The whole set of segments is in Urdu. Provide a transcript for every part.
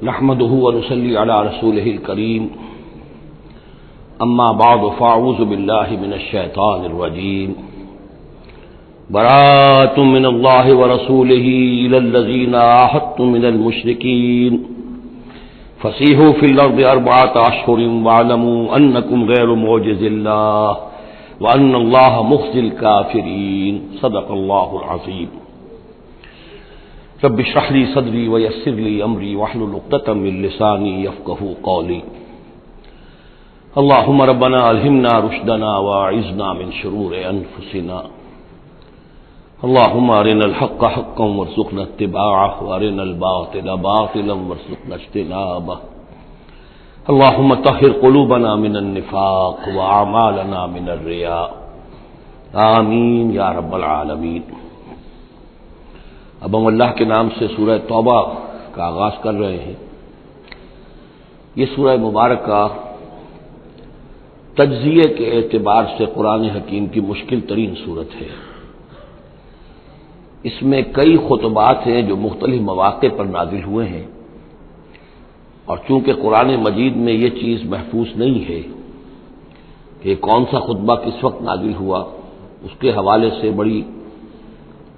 نحمده ونصلي على رسوله الكريم اما بعد فاعوذ بالله من الشيطان الرجيم براءة من الله ورسوله إلى الذين عاهدتم من المشركين فسيحوا في الأرض 4 أشهر واعلموا أنكم غير معجز الله وأن الله مخزي الكافرين صدق الله العظيم رب اشرح لي صدري ويسر لي أمري واحلل عقدة من لساني يفقهوا قولي اللهم ربنا ألهمنا رشدنا وأعذنا من شرور أنفسنا اللهم أرنا الحق حقا وارزقنا اتباعه وأرنا الباطل باطلا وارزقنا اجتنابه اللهم طهر قلوبنا من النفاق وأعمالنا من الرياء آمین یا رب العالمین۔ اب ہم اللہ کے نام سے سورہ توبہ کا آغاز کر رہے ہیں۔ یہ سورہ مبارکہ تجزیے کے اعتبار سے قرآن حکیم کی مشکل ترین صورت ہے۔ اس میں کئی خطبات ہیں جو مختلف مواقع پر نازل ہوئے ہیں، اور چونکہ قرآن مجید میں یہ چیز محفوظ نہیں ہے کہ کون سا خطبہ کس وقت نازل ہوا، اس کے حوالے سے بڑی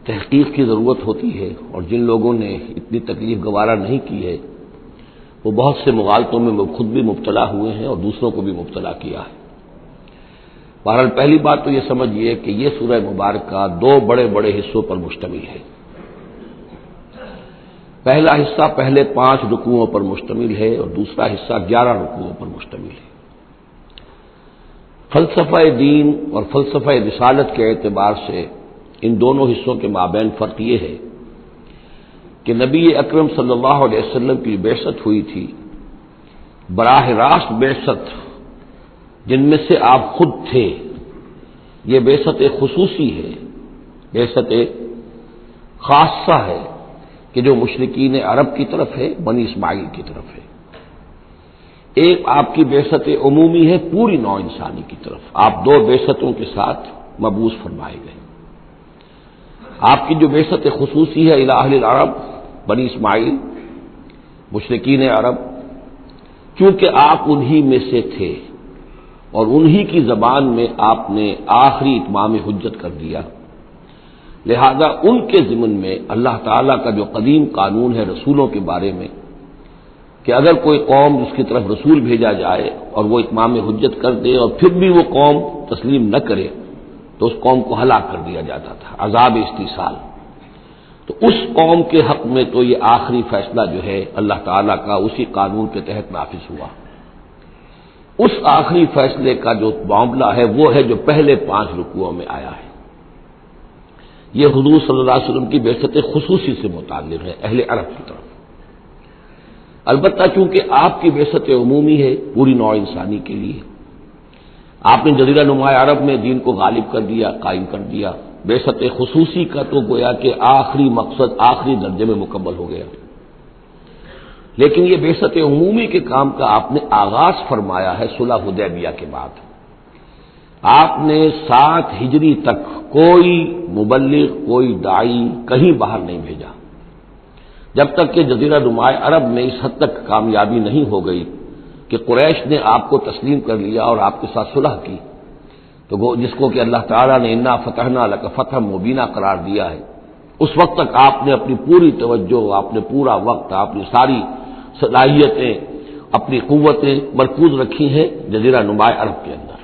تحقیق کی ضرورت ہوتی ہے، اور جن لوگوں نے اتنی تکلیف گوارا نہیں کی ہے وہ بہت سے مغالطوں میں خود بھی مبتلا ہوئے ہیں اور دوسروں کو بھی مبتلا کیا ہے۔ بہرحال پہلی بات تو یہ سمجھیے کہ یہ سورہ مبارکہ 2 بڑے بڑے حصوں پر مشتمل ہے۔ پہلا حصہ پہلے 5 رکوعوں پر مشتمل ہے اور دوسرا حصہ 11 رکوعوں پر مشتمل ہے۔ فلسفہ دین اور فلسفہ رسالت کے اعتبار سے ان دونوں حصوں کے مابین فرق یہ ہے کہ نبی اکرم صلی اللہ علیہ وسلم کی بعثت ہوئی تھی، براہ راست بعثت جن میں سے آپ خود تھے، یہ بعثت خصوصی ہے، بعثت خاصہ ہے کہ جو مشرکین عرب کی طرف ہے، بنی اسماعیل کی طرف ہے۔ ایک آپ کی بعثت عمومی ہے پوری نوع انسانی کی طرف، آپ 2 بعثتوں کے ساتھ مبعوث فرمائے گئے۔ آپ کی جو بعثت خصوصی ہے الی اہل العرب، بنی اسماعیل، مشرکین عرب، چونکہ آپ انہی میں سے تھے اور انہی کی زبان میں آپ نے آخری اتمام حجت کر دیا، لہذا ان کے ضمن میں اللہ تعالیٰ کا جو قدیم قانون ہے رسولوں کے بارے میں کہ اگر کوئی قوم جس کی طرف رسول بھیجا جائے اور وہ اتمام حجت کر دے اور پھر بھی وہ قوم تسلیم نہ کرے تو اس قوم کو ہلاک کر دیا جاتا تھا، عذاب استیصال۔ تو اس قوم کے حق میں تو یہ آخری فیصلہ جو ہے اللہ تعالیٰ کا اسی قانون کے تحت نافذ ہوا۔ اس آخری فیصلے کا جو معاملہ ہے وہ ہے جو پہلے 5 رکوعوں میں آیا ہے۔ یہ حضور صلی اللہ علیہ وسلم کی بعثت خصوصی سے متعلق ہے اہل عرب کی طرف۔ البتہ چونکہ آپ کی بعثت عمومی ہے پوری نوع انسانی کے لیے، آپ نے جزیرہ نما عرب میں دین کو غالب کر دیا، قائم کر دیا، بعثت خصوصی کا تو گویا کہ آخری مقصد آخری درجے میں مکمل ہو گیا، لیکن یہ بعثت عمومی کے کام کا آپ نے آغاز فرمایا ہے صلح حدیبیہ کے بعد۔ آپ نے 7 ہجری تک کوئی مبلغ، کوئی داعی کہیں باہر نہیں بھیجا، جب تک کہ جزیرہ نما عرب میں اس حد تک کامیابی نہیں ہو گئی کہ قریش نے آپ کو تسلیم کر لیا اور آپ کے ساتھ صلح کی، تو وہ جس کو کہ اللہ تعالیٰ نے انا فتحنا لک فتحا مبینہ قرار دیا ہے، اس وقت تک آپ نے اپنی پوری توجہ، آپ نے پورا وقت، آپ نے ساری صلاحیتیں، اپنی قوتیں مرکوز رکھی ہیں جزیرہ نما عرب کے اندر۔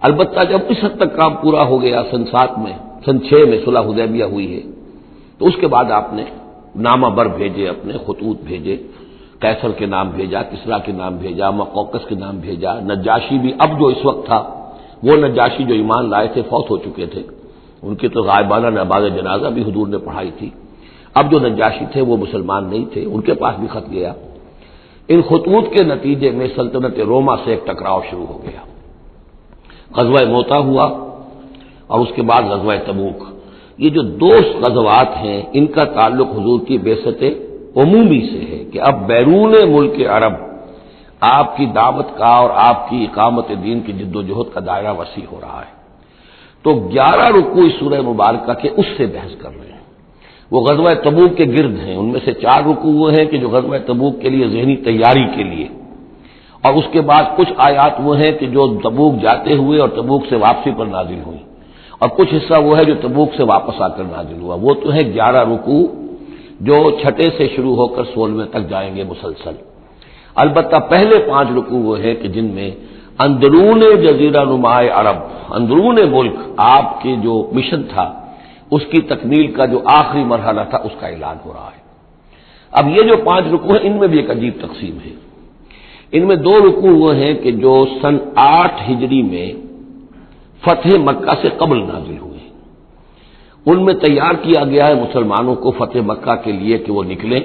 البتہ جب اس حد تک کام پورا ہو گیا سن 7 میں، سن 6 میں صلح حدیبیہ ہوئی ہے، تو اس کے بعد آپ نے نامہ بر بھیجے، اپنے خطوط بھیجے، قیصر کے نام بھیجا، کسریٰ کے نام بھیجا، مقوقس کے نام بھیجا، نجاشی بھی اب جو اس وقت تھا، وہ نجاشی جو ایمان لائے تھے فوت ہو چکے تھے، ان کی تو غائبانہ نماز جنازہ بھی حضور نے پڑھائی تھی۔ اب جو نجاشی تھے وہ مسلمان نہیں تھے، ان کے پاس بھی خط گیا۔ ان خطوط کے نتیجے میں سلطنت روما سے ایک ٹکراؤ شروع ہو گیا، غزوہ موتا ہوا اور اس کے بعد غزوہ تبوک۔ یہ جو 2 غزوات ہیں ان کا تعلق حضور کی بعثت عمومی سے ہے کہ اب بیرون ملک عرب آپ کی دعوت کا اور آپ کی اقامت دین کی جد و جہد کا دائرہ وسیع ہو رہا ہے۔ تو 11 رکوع اس سورہ مبارکہ کے اس سے بحث کر رہے ہیں۔ وہ غزوہ تبوک کے گرد ہیں۔ ان میں سے 4 رکوع وہ ہیں کہ جو غزوہ تبوک کے لیے ذہنی تیاری کے لیے، اور اس کے بعد کچھ آیات وہ ہیں کہ جو تبوک جاتے ہوئے اور تبوک سے واپسی پر نازل ہوئی، اور کچھ حصہ وہ ہے جو تبوک سے واپس آ کر نازل ہوا۔ وہ تو ہے 11 رکوع جو 6 سے شروع ہو کر 16 تک جائیں گے مسلسل۔ البتہ پہلے 5 رکوع وہ ہیں کہ جن میں اندرون جزیرہ نمائے عرب، اندرون ملک آپ کے جو مشن تھا اس کی تکمیل کا جو آخری مرحلہ تھا اس کا اعلان ہو رہا ہے۔ اب یہ جو 5 رکوع ہیں ان میں بھی ایک عجیب تقسیم ہے۔ ان میں 2 رکوع وہ ہیں کہ جو سن 8 ہجری میں فتح مکہ سے قبل نازل ہوئے، ان میں تیار کیا گیا ہے مسلمانوں کو فتح مکہ کے لیے کہ وہ نکلیں،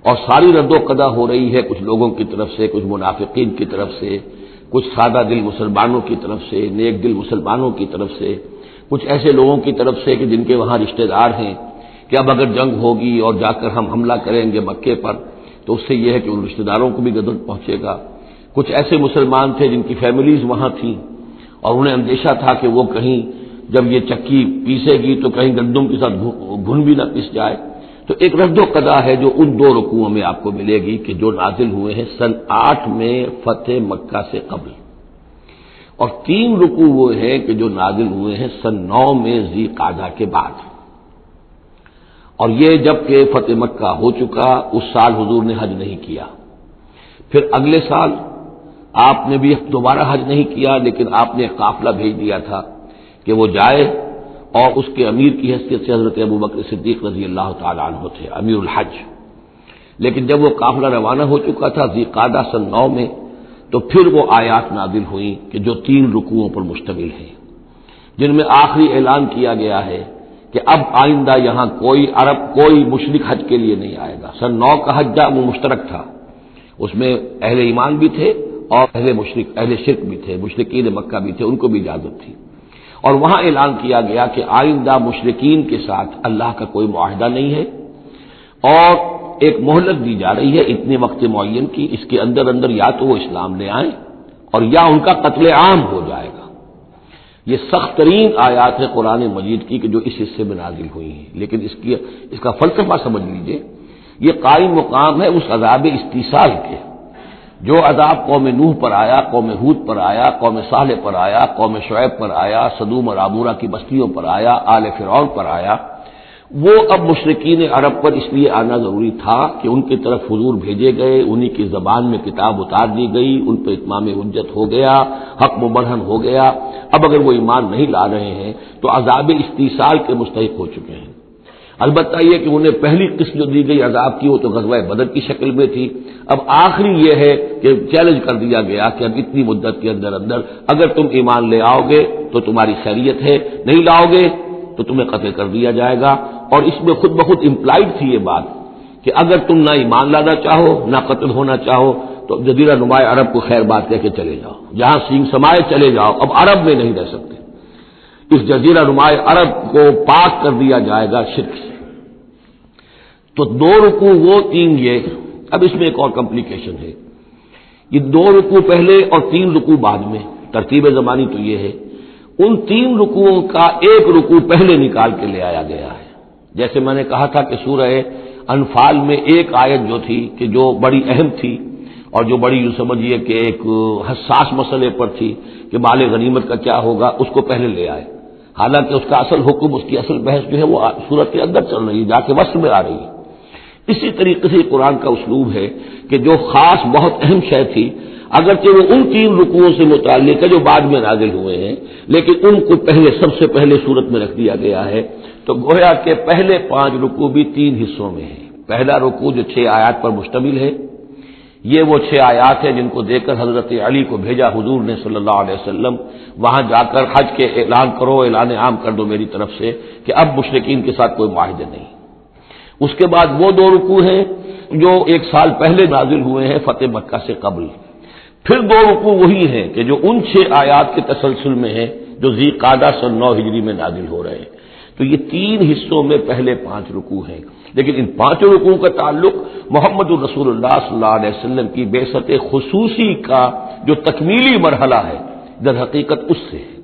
اور ساری رد و قدا ہو رہی ہے کچھ لوگوں کی طرف سے، کچھ منافقین کی طرف سے، کچھ سادہ دل مسلمانوں کی طرف سے، نیک دل مسلمانوں کی طرف سے، کچھ ایسے لوگوں کی طرف سے کہ جن کے وہاں رشتہ دار ہیں کہ اب اگر جنگ ہوگی اور جا کر ہم حملہ کریں گے مکے پر تو اس سے یہ ہے کہ ان رشتہ داروں کو بھی غضب پہنچے گا۔ کچھ ایسے مسلمان تھے جن کی فیملیز وہاں تھیں اور انہیں اندیشہ تھا کہ وہ کہیں جب یہ چکی پیسے گی تو کہیں گندم کے ساتھ گھن بھی نہ پس جائے۔ تو ایک رد و قدا ہے جو ان 2 رکوعوں میں آپ کو ملے گی کہ جو نازل ہوئے ہیں سن 8 میں فتح مکہ سے قبل، اور 3 رکوع وہ ہیں کہ جو نازل ہوئے ہیں سن 9 میں ذی قعدہ کے بعد۔ اور یہ جب کہ فتح مکہ ہو چکا، اس سال حضور نے حج نہیں کیا، پھر اگلے سال آپ نے بھی دوبارہ حج نہیں کیا، لیکن آپ نے قافلہ بھیج دیا تھا کہ وہ جائے، اور اس کے امیر کی حیثیت سے حضرت ابوبکر صدیق رضی اللہ تعالی عنہ تھے امیر الحج۔ لیکن جب وہ قافلہ روانہ ہو چکا تھا ذی قعدہ سن 9 میں، تو پھر وہ آیات نازل ہوئیں کہ جو 3 رکوعوں پر مشتمل ہیں، جن میں آخری اعلان کیا گیا ہے کہ اب آئندہ یہاں کوئی عرب، کوئی مشرک حج کے لیے نہیں آئے گا۔ سن 9 کا حج وہ مشترک تھا، اس میں اہل ایمان بھی تھے اور اہل شرک بھی تھے، مشرکین مکہ بھی تھے، ان کو بھی اجازت تھی۔ اور وہاں اعلان کیا گیا کہ آئندہ مشرکین کے ساتھ اللہ کا کوئی معاہدہ نہیں ہے، اور ایک مہلت دی جا رہی ہے اتنے وقت معین کی، اس کے اندر اندر یا تو وہ اسلام لے آئیں اور یا ان کا قتل عام ہو جائے گا۔ یہ سخت ترین آیات ہے قرآن مجید کی کہ جو اس حصے میں نازل ہوئی ہیں، لیکن اس کا فلسفہ سمجھ لیجئے، یہ قائم مقام ہے اس عذاب استیصال کے جو عذاب قوم نوح پر آیا، قوم ہود پر آیا، قوم صالح پر آیا، قوم شعیب پر آیا، سدوم اور عمورہ کی بستیوں پر آیا، آل فرعون پر آیا۔ وہ اب مشرکین عرب پر اس لیے آنا ضروری تھا کہ ان کی طرف حضور بھیجے گئے، انہی کی زبان میں کتاب اتار دی گئی، ان پہ اتمام حجت ہو گیا، حق مبرہن ہو گیا۔ اب اگر وہ ایمان نہیں لا رہے ہیں تو عذاب استیصال کے مستحق ہو چکے ہیں۔ البتہ یہ کہ انہیں پہلی قسط جو دی گئی عذاب کی وہ تو غزوہ بدر کی شکل میں تھی، اب آخری یہ ہے کہ چیلنج کر دیا گیا کہ اب اتنی مدت کے اندر اندر اگر تم ایمان لے آؤ گے تو تمہاری خیریت ہے، نہیں لاؤ گے تو تمہیں قتل کر دیا جائے گا۔ اور اس میں خود بخود امپلائڈ تھی یہ بات کہ اگر تم نہ ایمان لانا چاہو نہ قتل ہونا چاہو تو جزیرہ نمائے عرب کو خیر بات کہہ کے چلے جاؤ، جہاں سینگ سمائے چلے جاؤ، اب عرب میں نہیں رہ سکتے۔ اس جزیرہ نمائے عرب کو پاک کر دیا جائے گا شرک سے۔ تو 2 رکوع وہ 3 یہ۔ اب اس میں ایک اور کمپلیکیشن ہے، یہ 2 رکوع پہلے اور 3 رکوع بعد میں، ترتیب زمانی تو یہ ہے، ان 3 رکوعوں کا ایک رکوع پہلے نکال کے لے آیا گیا ہے۔ جیسے میں نے کہا تھا کہ سورہ انفال میں ایک آیت جو تھی کہ جو بڑی اہم تھی اور جو بڑی یوں سمجھیے کہ ایک حساس مسئلے پر تھی کہ مال غنیمت کا کیا ہوگا، اس کو پہلے لے آئے، حالانکہ اس کا اصل حکم، اس کی اصل بحث جو ہے وہ سورت کے اندر چل رہی ہے، جا کے وسط میں آ رہی ہے۔ اسی طریقے سے قرآن کا اسلوب ہے کہ جو خاص بہت اہم شے تھی، اگرچہ وہ ان 3 رکوعوں سے متعلق ہے جو بعد میں نازل ہوئے ہیں، لیکن ان کو پہلے سب سے پہلے سورت میں رکھ دیا گیا ہے۔ تو گویا کہ پہلے 5 رکوع بھی 3 حصوں میں ہیں۔ پہلا رکوع جو 6 آیات پر مشتمل ہے، یہ وہ 6 آیات ہیں جن کو دے کر حضرت علی کو بھیجا حضور نے صلی اللہ علیہ وسلم، وہاں جا کر حج کے اعلان کرو، اعلان عام کر دو میری طرف سے کہ اب مشرکین کے ساتھ کوئی معاہدے نہیں۔ اس کے بعد وہ 2 رکوع ہیں جو 1 سال پہلے نازل ہوئے ہیں فتح مکہ سے قبل۔ پھر 2 رکوع وہی ہیں کہ جو ان 6 آیات کے تسلسل میں ہیں جو ذی قعدہ سن 9 ہجری میں نازل ہو رہے ہیں۔ تو یہ 3 حصوں میں پہلے 5 رکوع ہیں، لیکن ان 5 رکوعوں کا تعلق محمد الرسول اللہ صلی اللہ علیہ وسلم کی بعثت خصوصی کا جو تکمیلی مرحلہ ہے در حقیقت اس سے ہے۔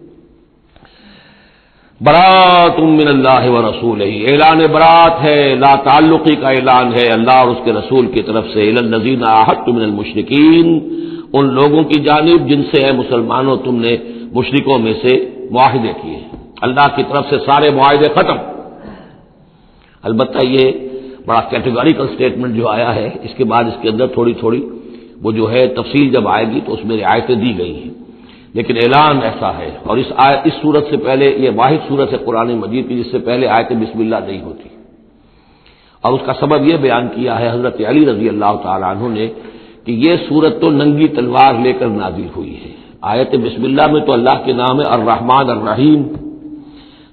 برات من اللہ و رسولہ، اعلان برات ہے، لا تعلقی کا اعلان ہے اللہ اور اس کے رسول کی طرف سے، الی الذین عاہدتم من المشرکین، ان لوگوں کی جانب جن سے ہے مسلمانوں تم نے مشرکوں میں سے معاہدے کیے، اللہ کی طرف سے سارے معاہدے ختم۔ البتہ یہ بڑا کیٹیگوریکل سٹیٹمنٹ جو آیا ہے، اس کے بعد اس کے اندر تھوڑی تھوڑی وہ جو ہے تفصیل جب آئے گی تو اس میں رعایتیں دی گئی ہیں، لیکن اعلان ایسا ہے۔ اور اس سورت سے پہلے یہ واحد سورت ہے قرآن مجید کی جس سے پہلے آیت بسم اللہ نہیں ہوتی، اور اس کا سبب یہ بیان کیا ہے حضرت علی رضی اللہ تعالی عنہ نے کہ یہ سورت تو ننگی تلوار لے کر نازل ہوئی ہے۔ آیت بسم اللہ میں تو اللہ کے نام ہے الرحمن الرحیم،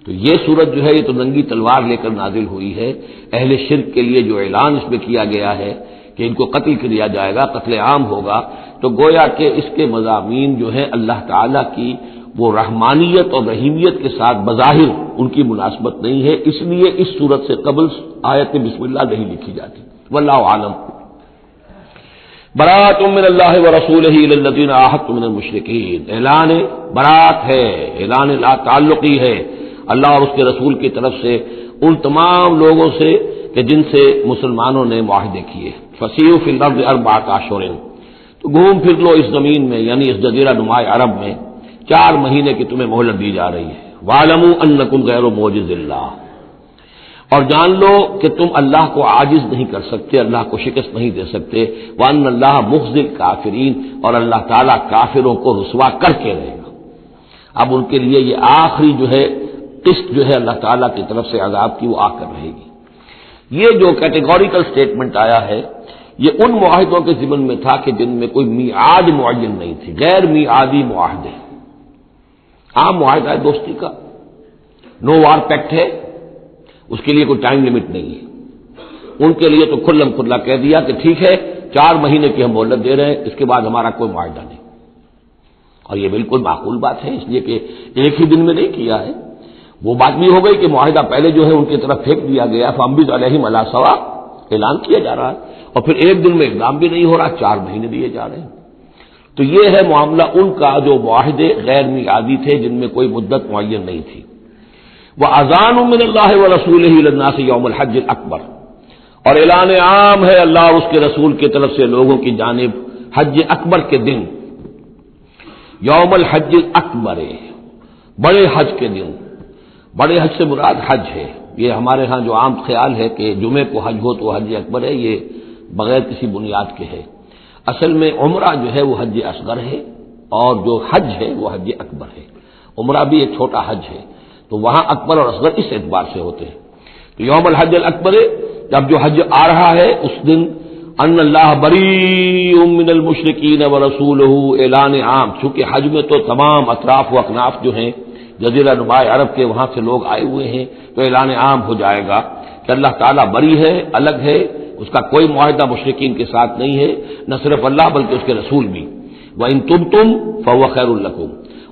تو یہ سورت جو ہے یہ تو ننگی تلوار لے کر نازل ہوئی ہے۔ اہل شرک کے لیے جو اعلان اس میں کیا گیا ہے کہ ان کو قتل کیا جائے گا، قتل عام ہوگا، تو گویا کہ اس کے مضامین جو ہیں اللہ تعالیٰ کی وہ رحمانیت اور رحیمیت کے ساتھ بظاہر ان کی مناسبت نہیں ہے، اس لیے اس سورت سے قبل آیت بسم اللہ نہیں لکھی جاتی۔ واللہ عالم۔ برات من اللہ ورسولہ الی الذین عاہدتم من المشرکین، اعلان برات ہے، اعلان لا تعلقی ہے اللہ اور اس کے رسول کی طرف سے ان تمام لوگوں سے کہ جن سے مسلمانوں نے معاہدے کیے۔ فسیحوا فی الارض اربعۃ اشہر، تو گھوم پھر لو اس زمین میں یعنی اس جزیرہ نما عرب میں 4 مہینے کی تمہیں مہلت دی جا رہی ہے۔ وَاعْلَمُوا أَنَّكُمْ غَيْرُ مُعْجِزِ اللَّهِ، اور جان لو کہ تم اللہ کو عاجز نہیں کر سکتے، اللہ کو شکست نہیں دے سکتے۔ وَأَنَّ اللَّهَ مُخْزِي الْكَافِرِينَ، اور اللہ تعالیٰ کافروں کو رسوا کر کے رہے گا۔ اب ان کے لیے یہ آخری جو ہے قسط جو ہے اللہ تعالیٰ کی طرف سے عذاب کی وہ آ کر رہے گی۔ یہ جو کیٹیگوریکل سٹیٹمنٹ آیا ہے یہ ان معاہدوں کے ضمن میں تھا کہ جن میں کوئی میعاد معین نہیں تھی، غیر میعادی معاہدے۔ عام معاہدہ ہے دوستی کا، نو وار پیکٹ ہے، اس کے لیے کوئی ٹائم لمٹ نہیں ہے۔ ان کے لیے تو کھلم کھلا کہہ دیا کہ ٹھیک ہے 4 مہینے کی ہم مہلت دے رہے ہیں، اس کے بعد ہمارا کوئی معاہدہ نہیں۔ اور یہ بالکل معقول بات ہے، اس لیے کہ ایک ہی دن میں نہیں کیا ہے۔ وہ بات بھی ہو گئی کہ معاہدہ پہلے جو ہے ان کی طرف پھینک دیا گیا، فَأَنبِذْ عَلَيْهِمْ عَلَىٰ سَوَاءٍ، اعلان کیا جا رہا ہے، اور پھر ایک دن میں اقدام بھی نہیں ہو رہا، 4 مہینے دیے جا رہے ہیں۔ تو یہ ہے معاملہ ان کا جو معاہدے غیر میعادی تھے جن میں کوئی مدت معین نہیں تھی۔ وَأَذَانٌ مِّنَ اللَّهِ وَرَسُولِهِ إِلَى النَّاسِ يَوْمَ الْحَجِّ الْأَكْبَرِ، اور اعلان عام ہے اللہ اور اس کے رسول کی طرف سے لوگوں کی جانب حج اکبر کے دن، یوم الحج الاکبر، بڑے حج کے دن۔ بڑے حج سے مراد حج ہے، یہ ہمارے ہاں جو عام خیال ہے کہ جمعے کو حج ہو تو حج اکبر ہے، یہ بغیر کسی بنیاد کے ہے۔ اصل میں عمرہ جو ہے وہ حج اصغر ہے، اور جو حج ہے وہ حج اکبر ہے۔ عمرہ بھی ایک چھوٹا حج ہے، تو وہاں اکبر اور اصغر اس اعتبار سے ہوتے ہیں۔ تو یوم الحج الاکبر، جب جو حج آ رہا ہے اس دن، ان اللہ بریء من المشرکین ورسولہ، اعلان عام، چونکہ حج میں تو تمام اطراف و اکناف جو ہیں جزیرہ نما عرب کے وہاں سے لوگ آئے ہوئے ہیں، تو اعلان عام ہو جائے گا کہ اللہ تعالیٰ بری ہے، الگ ہے، اس کا کوئی معاہدہ مشرکین کے ساتھ نہیں ہے، نہ صرف اللہ بلکہ اس کے رسول بھی۔ وَإِن تُبْتُمْ فَهُوَ خَيْرٌ لَكُمْ،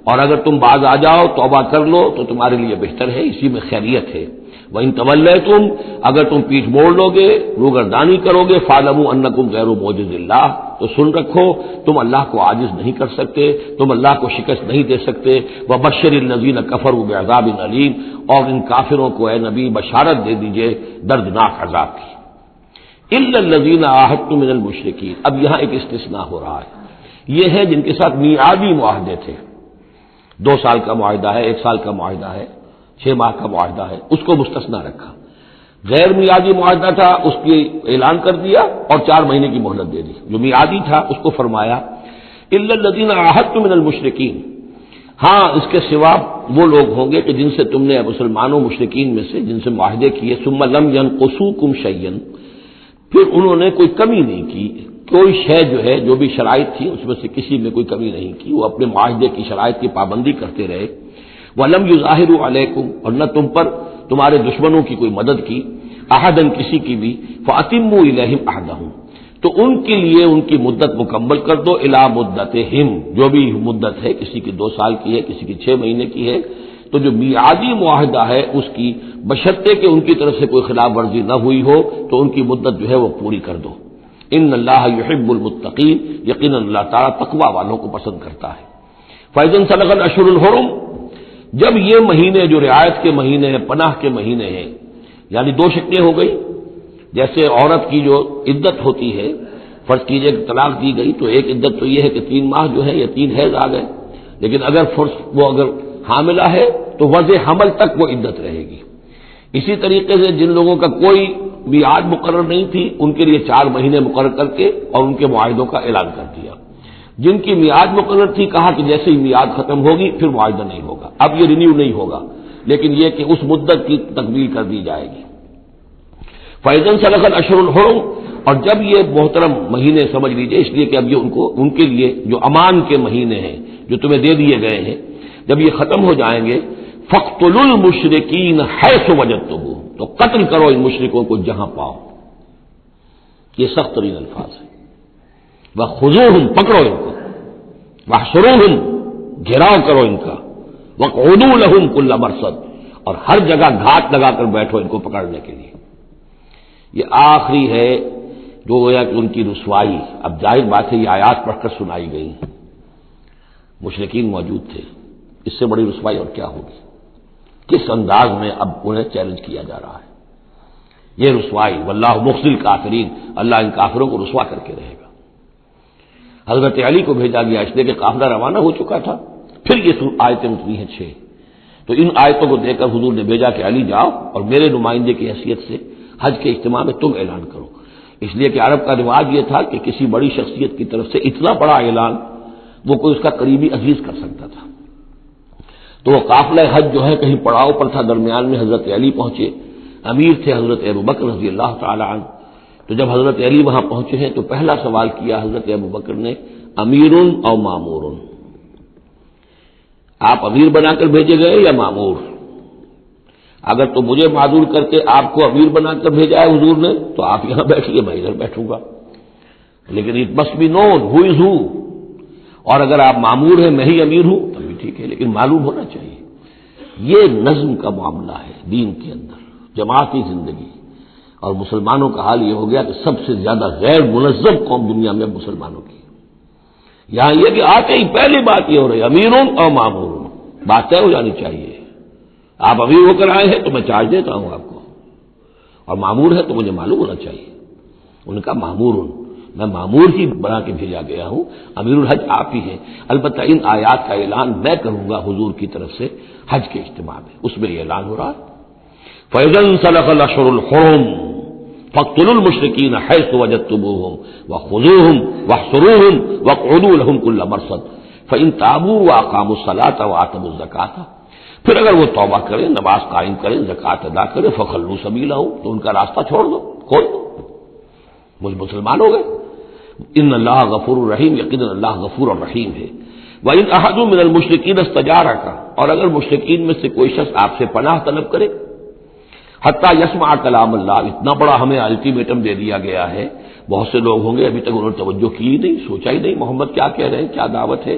اور اگر تم باز آ جاؤ، توبہ کر لو تو تمہارے لیے بہتر ہے، اسی میں خیریت ہے۔ وَإِن تَوَلَّيْتُمْ، اگر تم پیٹھ موڑ لو گے، روگردانی کرو گے، فَاعْلَمُوا أَنَّكُمْ غَيْرُ مُعْجِزِ اللَّهِ، تو سن رکھو تم اللہ کو عاجز نہیں کر سکتے، تم اللہ کو شکست نہیں دے سکتے۔ وَبَشِّرِ الَّذِينَ كَفَرُوا بِعَذَابٍ أَلِيمٍ، اور ان کافروں کو اے نبی بشارت دے دیجئے دردناک عذاب کی۔ إِلَّا الَّذِينَ عَاهَدتُّم مِّنَ الْمُشْرِكِينَ، اب یہاں ایک استثناء ہو رہا ہے، یہ ہے جن کے ساتھ میعادی معاہدے تھے، 2 سال کا معاہدہ ہے، 1 سال کا معاہدہ ہے، 6 ماہ کا معاہدہ ہے، اس کو مستثنا رکھا۔ غیر میعادی معاہدہ تھا اس کی اعلان کر دیا اور 4 مہینے کی مہلت دے دی۔ جو میعادی تھا اس کو فرمایا الا الذین عاہدتم من المشرکین، ہاں اس کے سوا وہ لوگ ہوں گے کہ جن سے تم نے مسلمانوں مشرکین میں سے جن سے معاہدے کیے، ثم لم ينقصوکم شیئا، پھر انہوں نے کوئی کمی نہیں کی، کوئی شے جو ہے جو بھی شرائط تھی اس میں سے کسی میں کوئی کمی نہیں کی، وہ اپنے معاہدے کی شرائط کی پابندی کرتے رہے۔ وَلَمْ يُظَاهِرُوا عَلَيْكُمْ، اور نہ تم پر تمہارے دشمنوں کی کوئی مدد کی، احدن کسی کی بھی، فَأَتِمُّوا إِلَيْهِمْ عَهْدَهُمْ، تو ان کے لیے ان کی مدت مکمل کر دو، اِلَىٰ مُدَّتِهِمْ، جو بھی مدت ہے، کسی کی 2 سال کی ہے، کسی کی 6 مہینے کی ہے، تو جو میعادی معاہدہ ہے اس کی بشرطے کہ ان کی طرف سے کوئی خلاف ورزی نہ ہوئی ہو تو ان کی مدت جو ہے وہ پوری کر دو۔ ان اللہ یحب المتقین، یقینا اللہ تعالیٰ تقوی والوں کو پسند کرتا ہے۔ فَإِذَا انْسَلَخَ الْأَشْهُرُ الْحُرُمُ، جب یہ مہینے جو رعایت کے مہینے ہیں، پناہ کے مہینے ہیں، یعنی دو شکلیں ہو گئی، جیسے عورت کی جو عدت ہوتی ہے، فرض کیجئے کہ طلاق دی گئی تو ایک عدت تو یہ ہے کہ 3 ماہ جو ہے یا 3 حیض آ گئے، لیکن اگر وہ اگر حاملہ ہے تو وضع حمل تک وہ عدت رہے گی۔ اسی طریقے سے جن لوگوں کا کوئی میعاد مقرر نہیں تھی ان کے لیے 4 مہینے مقرر کر کے اور ان کے معاہدوں کا اعلان کر دیا۔ جن کی میعاد مقرر تھی کہا کہ جیسے ہی میعاد ختم ہوگی پھر معاہدہ نہیں ہوگا، اب یہ رینیو نہیں ہوگا، لیکن یہ کہ اس مدت کی تکمیل کر دی جائے گی۔ فَإِذَا انسَلَخَ الْأَشْهُرُ الْحُرُمُ، اور جب یہ محترم مہینے سمجھ لیجئے، اس لیے کہ اب یہ ان کے لیے جو امان کے مہینے ہیں جو تمہیں دے دیے گئے ہیں، جب یہ ختم ہو جائیں گے، فَاقْتُلُوا الْمُشْرِكِينَ حَيْثُ وَجَدتُّمُوهُمْ، تو قتل کرو ان مشرکوں کو جہاں پاؤ۔ یہ سخت ترین الفاظ ہیں۔ وَخُذُوهُمْ، پکڑو ان کو، وَاحْصُرُوهُمْ، گھیراؤ کرو ان کا، وَاقْعُدُوا لَهُمْ كُلَّ مَرْصَدٍ، اور ہر جگہ گھات لگا کر بیٹھو ان کو پکڑنے کے لیے۔ یہ آخری ہے جو گویا کہ ان کی رسوائی، اب ظاہر بات ہے یہ آیات پڑھ کر سنائی گئی، مشرکین موجود تھے، اس سے بڑی رسوائی اور کیا ہوگی؟ کس انداز میں اب انہیں چیلنج کیا جا رہا ہے؟ یہ رسوائی، واللہ مخزی الکافرین، اللہ ان کافروں کو رسوا کر کے رہے گا۔ حضرت علی کو بھیجا گیا اس لیے کہ قافلہ روانہ ہو چکا تھا، پھر یہ آیتیں اتری ہیں 6، تو ان آیتوں کو دے کر حضور نے بھیجا کہ علی جاؤ اور میرے نمائندے کی حیثیت سے حج کے اجتماع میں تم اعلان کرو، اس لیے کہ عرب کا رواج یہ تھا کہ کسی بڑی شخصیت کی طرف سے اتنا بڑا اعلان وہ کوئی اس کا قریبی عزیز کر سکتا تھا۔ تو وہ قافلہ حج جو ہے کہیں پڑاؤ پر تھا، درمیان میں حضرت علی پہنچے، امیر تھے حضرت ابوبکر رضی اللہ تعالی عنہ۔ تو جب حضرت علی وہاں پہنچے ہیں تو پہلا سوال کیا حضرت ابوبکر نے، امیر او مامور، آپ امیر بنا کر بھیجے گئے یا مامور؟ اگر تو مجھے معذور کر کے آپ کو امیر بنا کر بھیجا ہے حضور نے تو آپ یہاں بیٹھیے، میں ادھر بیٹھوں گا، لیکن اٹ مسٹ بی نون ہو از ہو، اور اگر آپ مامور ہیں میں ہی امیر ہوں تب بھی ٹھیک ہے، لیکن معلوم ہونا چاہیے۔ یہ نظم کا معاملہ ہے دین کے اندر، جماعتی زندگی، اور مسلمانوں کا حال یہ ہو گیا کہ سب سے زیادہ غیر منظم قوم دنیا میں مسلمانوں کی۔ یہاں یہ کہ آتے ہی پہلی بات یہ ہو رہی ہے امیر اور مامور، بات طے ہو جانی چاہیے۔ آپ امیر ہو کر آئے ہیں تو میں چارج دیتا ہوں آپ کو، اور مامور ہے تو مجھے معلوم ہونا چاہیے۔ ان کا مامور، میں مامور ہی بنا کے بھیجا گیا ہوں، امیر الحج آپ ہی ہیں۔ البتہ ان آیات کا اعلان میں کروں گا حضور کی طرف سے حج کے اجتماع میں، اس میں یہ اعلان ہو رہا ہے۔ فَإِذَا انسَلَخَ الْأَشْهُرُ الْحُرُمُ فَاقْتُلُوا الْمُشْرِكِينَ حَيْثُ وَجَدتُّمُوهُمْ وَخُذُوهُمْ وَاحْصُرُوهُمْ وَاقْعُدُوا لَهُمْ كُلَّ مَرْصَدٍ فَإِن تَابُوا وَأَقَامُوا الصَّلَاةَ وَآتَوُا الزَّكَاةَ، پھر اگر وہ توبہ کریں، نماز قائم کریں، زکوٰۃ ادا کریں، فَخَلُّوا سَبِيلَهُمْ، تو ان کا راستہ چھوڑ دو، کھول دو، مجھ مسلمان ہو گئے۔ ان اللہ غفور الرحیم، یقیناً اللہ غفور الرحیم ہے۔ وَإِنْ أَحَدٌ مِّنَ الْمُشْرِكِينَ اسْتَجَارَكَ، اور اگر مشرکین میں سے کوئی شخص آپ سے پناہ طلب کرے، حتیٰ یسمع کلام اللہ، اتنا بڑا ہمیں الٹیمیٹم دے دیا گیا ہے، بہت سے لوگ ہوں گے ابھی تک انہوں نے توجہ کی ہی نہیں، سوچا ہی نہیں محمد کیا کہہ رہے ہیں، کیا دعوت ہے۔